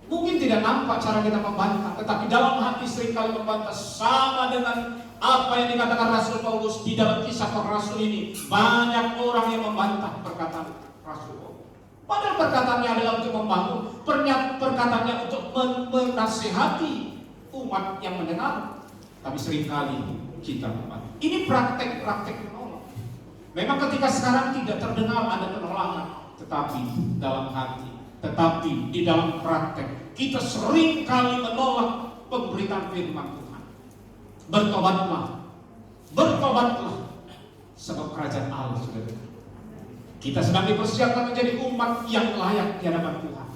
Mungkin tidak nampak cara kita membantah, tetapi dalam hati seringkali membantah, sama dengan apa yang dikatakan Rasul Paulus di dalam kisah para rasul ini. Banyak orang yang membantah perkataan Rasul Paulus. Padahal perkataannya adalah untuk membangun, perkataannya untuk menasihati umat yang mendengar. Tapi seringkali kita membantah. Ini praktek-praktek menolak. Memang ketika sekarang tidak terdengar ada penolakan, tetapi dalam hati, tetapi di dalam praktek kita sering kali menolak pemberitaan firman Tuhan. Bertobatlah, sebab kerajaan Allah sudah dekat. Kita sedang dipersiapkan menjadi umat yang layak di hadapan Tuhan.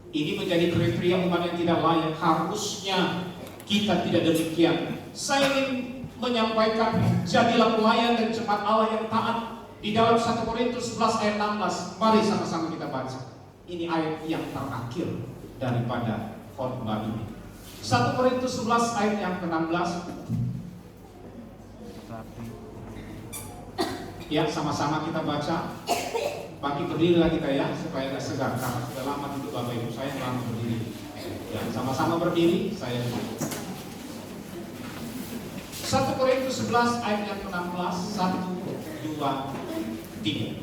Ini menjadi kriteria umat yang tidak layak. Harusnya kita tidak demikian. Saya ingin menyampaikan, jadilah pelayan dan jemaat Allah yang taat. Di dalam 1 Korintus 11 ayat 16, mari sama-sama kita baca. Ini ayat yang terakhir daripada khotbah ini. 1 Korintus 11 ayat yang ke-16. Ya, sama-sama kita baca. Bagi berdirilah kita ya, supaya tidak segar, karena sudah lama duduk Bapak Ibu saya lama berdiri. Ya, sama-sama berdiri, saya duduk. 1 Korintus 11 ayat yang ke-16. 1, 2, 3.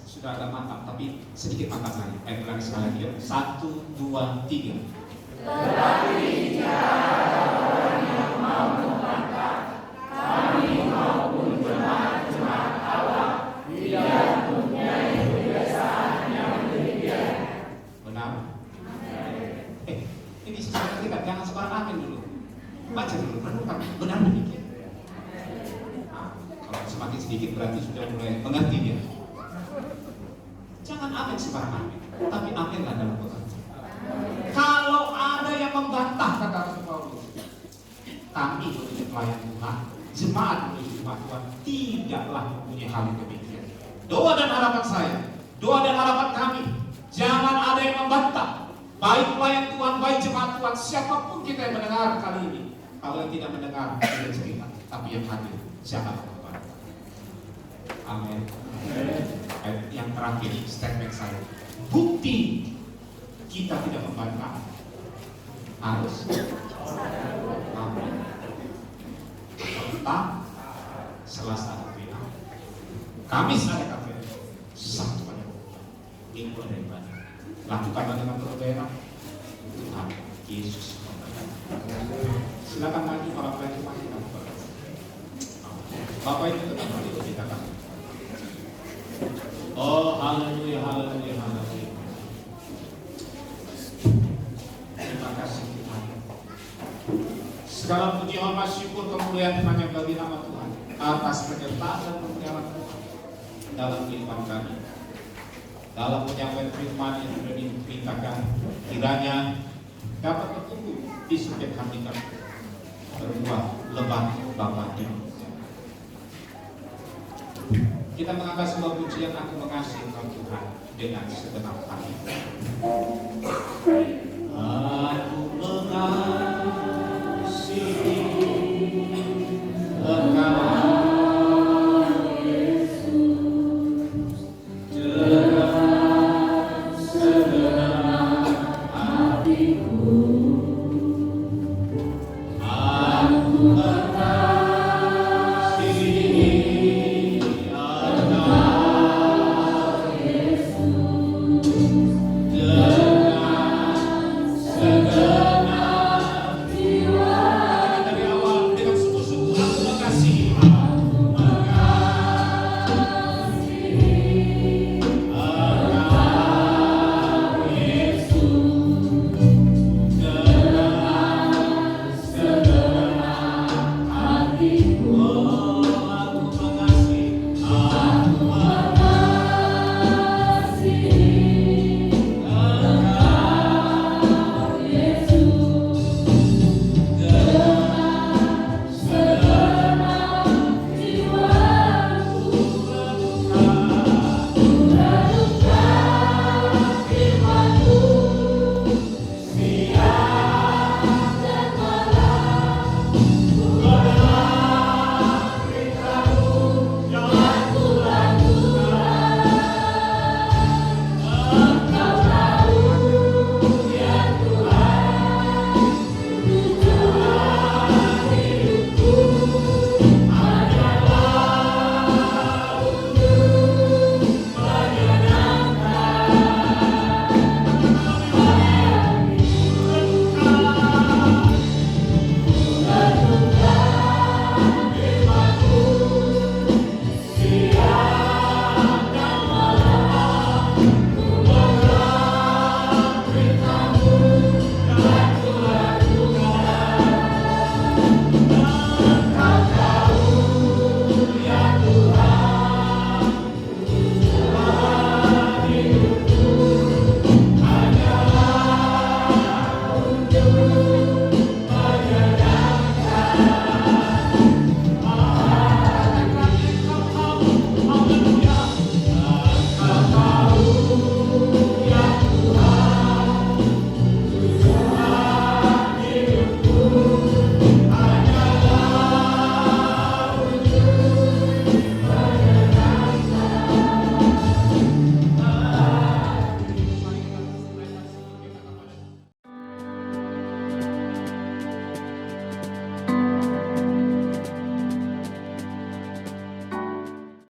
Sudah agak mantap, tapi sedikit mantap lagi. Ayo ulangi sekali lagi yuk. 1, 2, 3. Tetapi jika orang yang mau membantah kami maupun jemaat-jemaat Allah tidak mempunyai kebiasaan yang demikian. Benar? Ini sesuatu kita, jangan sebarang amin dulu. Baca dulu, renungkan. Benar demikian. Nah, kalau semakin sedikit berarti sudah mulai mengerti dia. Jangan amin sembarang amin, tapi aminlah dalam pengertian. Kalau ada yang membantah kata Rasul Paulus, kami menuju pelayan Tuhan, jemaat menuju jemaat Tuhan, tidaklah mempunyai hal yang demikian. Doa dan harapan saya, doa dan harapan kami, jangan ada yang membantah, baik pelayan Tuhan, baik jemaat Tuhan, siapapun kita yang mendengar kali ini. Kalau yang tidak mendengar, tidak cerita, tapi yang hadir, jangan membantah. Amin. Yang terakhir, statement saya, bukti kita tidak membantah harus amin. Tentang Selasa ada PA, Kamis ada kafe, Sabtu ada Minggu ada ibadah. Lakukanlah dengan berberak. Tuhan Yesus memberkati. Silakan maju para pelayan Tuhan. Bapak itu tetap berdiri kita kan. Oh, haleluya, haleluya, haleluya. Terima kasih Tuhan. Segala puji hormat syukur kemuliaan hanya bagi nama Tuhan atas penyertaan dan pemeliharaan Tuhan dalam kehidupan kami. Dalam penyampaian firman yang sudah diberitakan, kiranya dapat bertumbuh di setiap hati kami, berbuah lebat Bapa yang kita mengangkat sebuah pujian, aku mengasihi Engkau Tuhan dengan segenap hati. Aku mengasihi Engkau Yesus dengan segenap hatiku. Aku mengasihi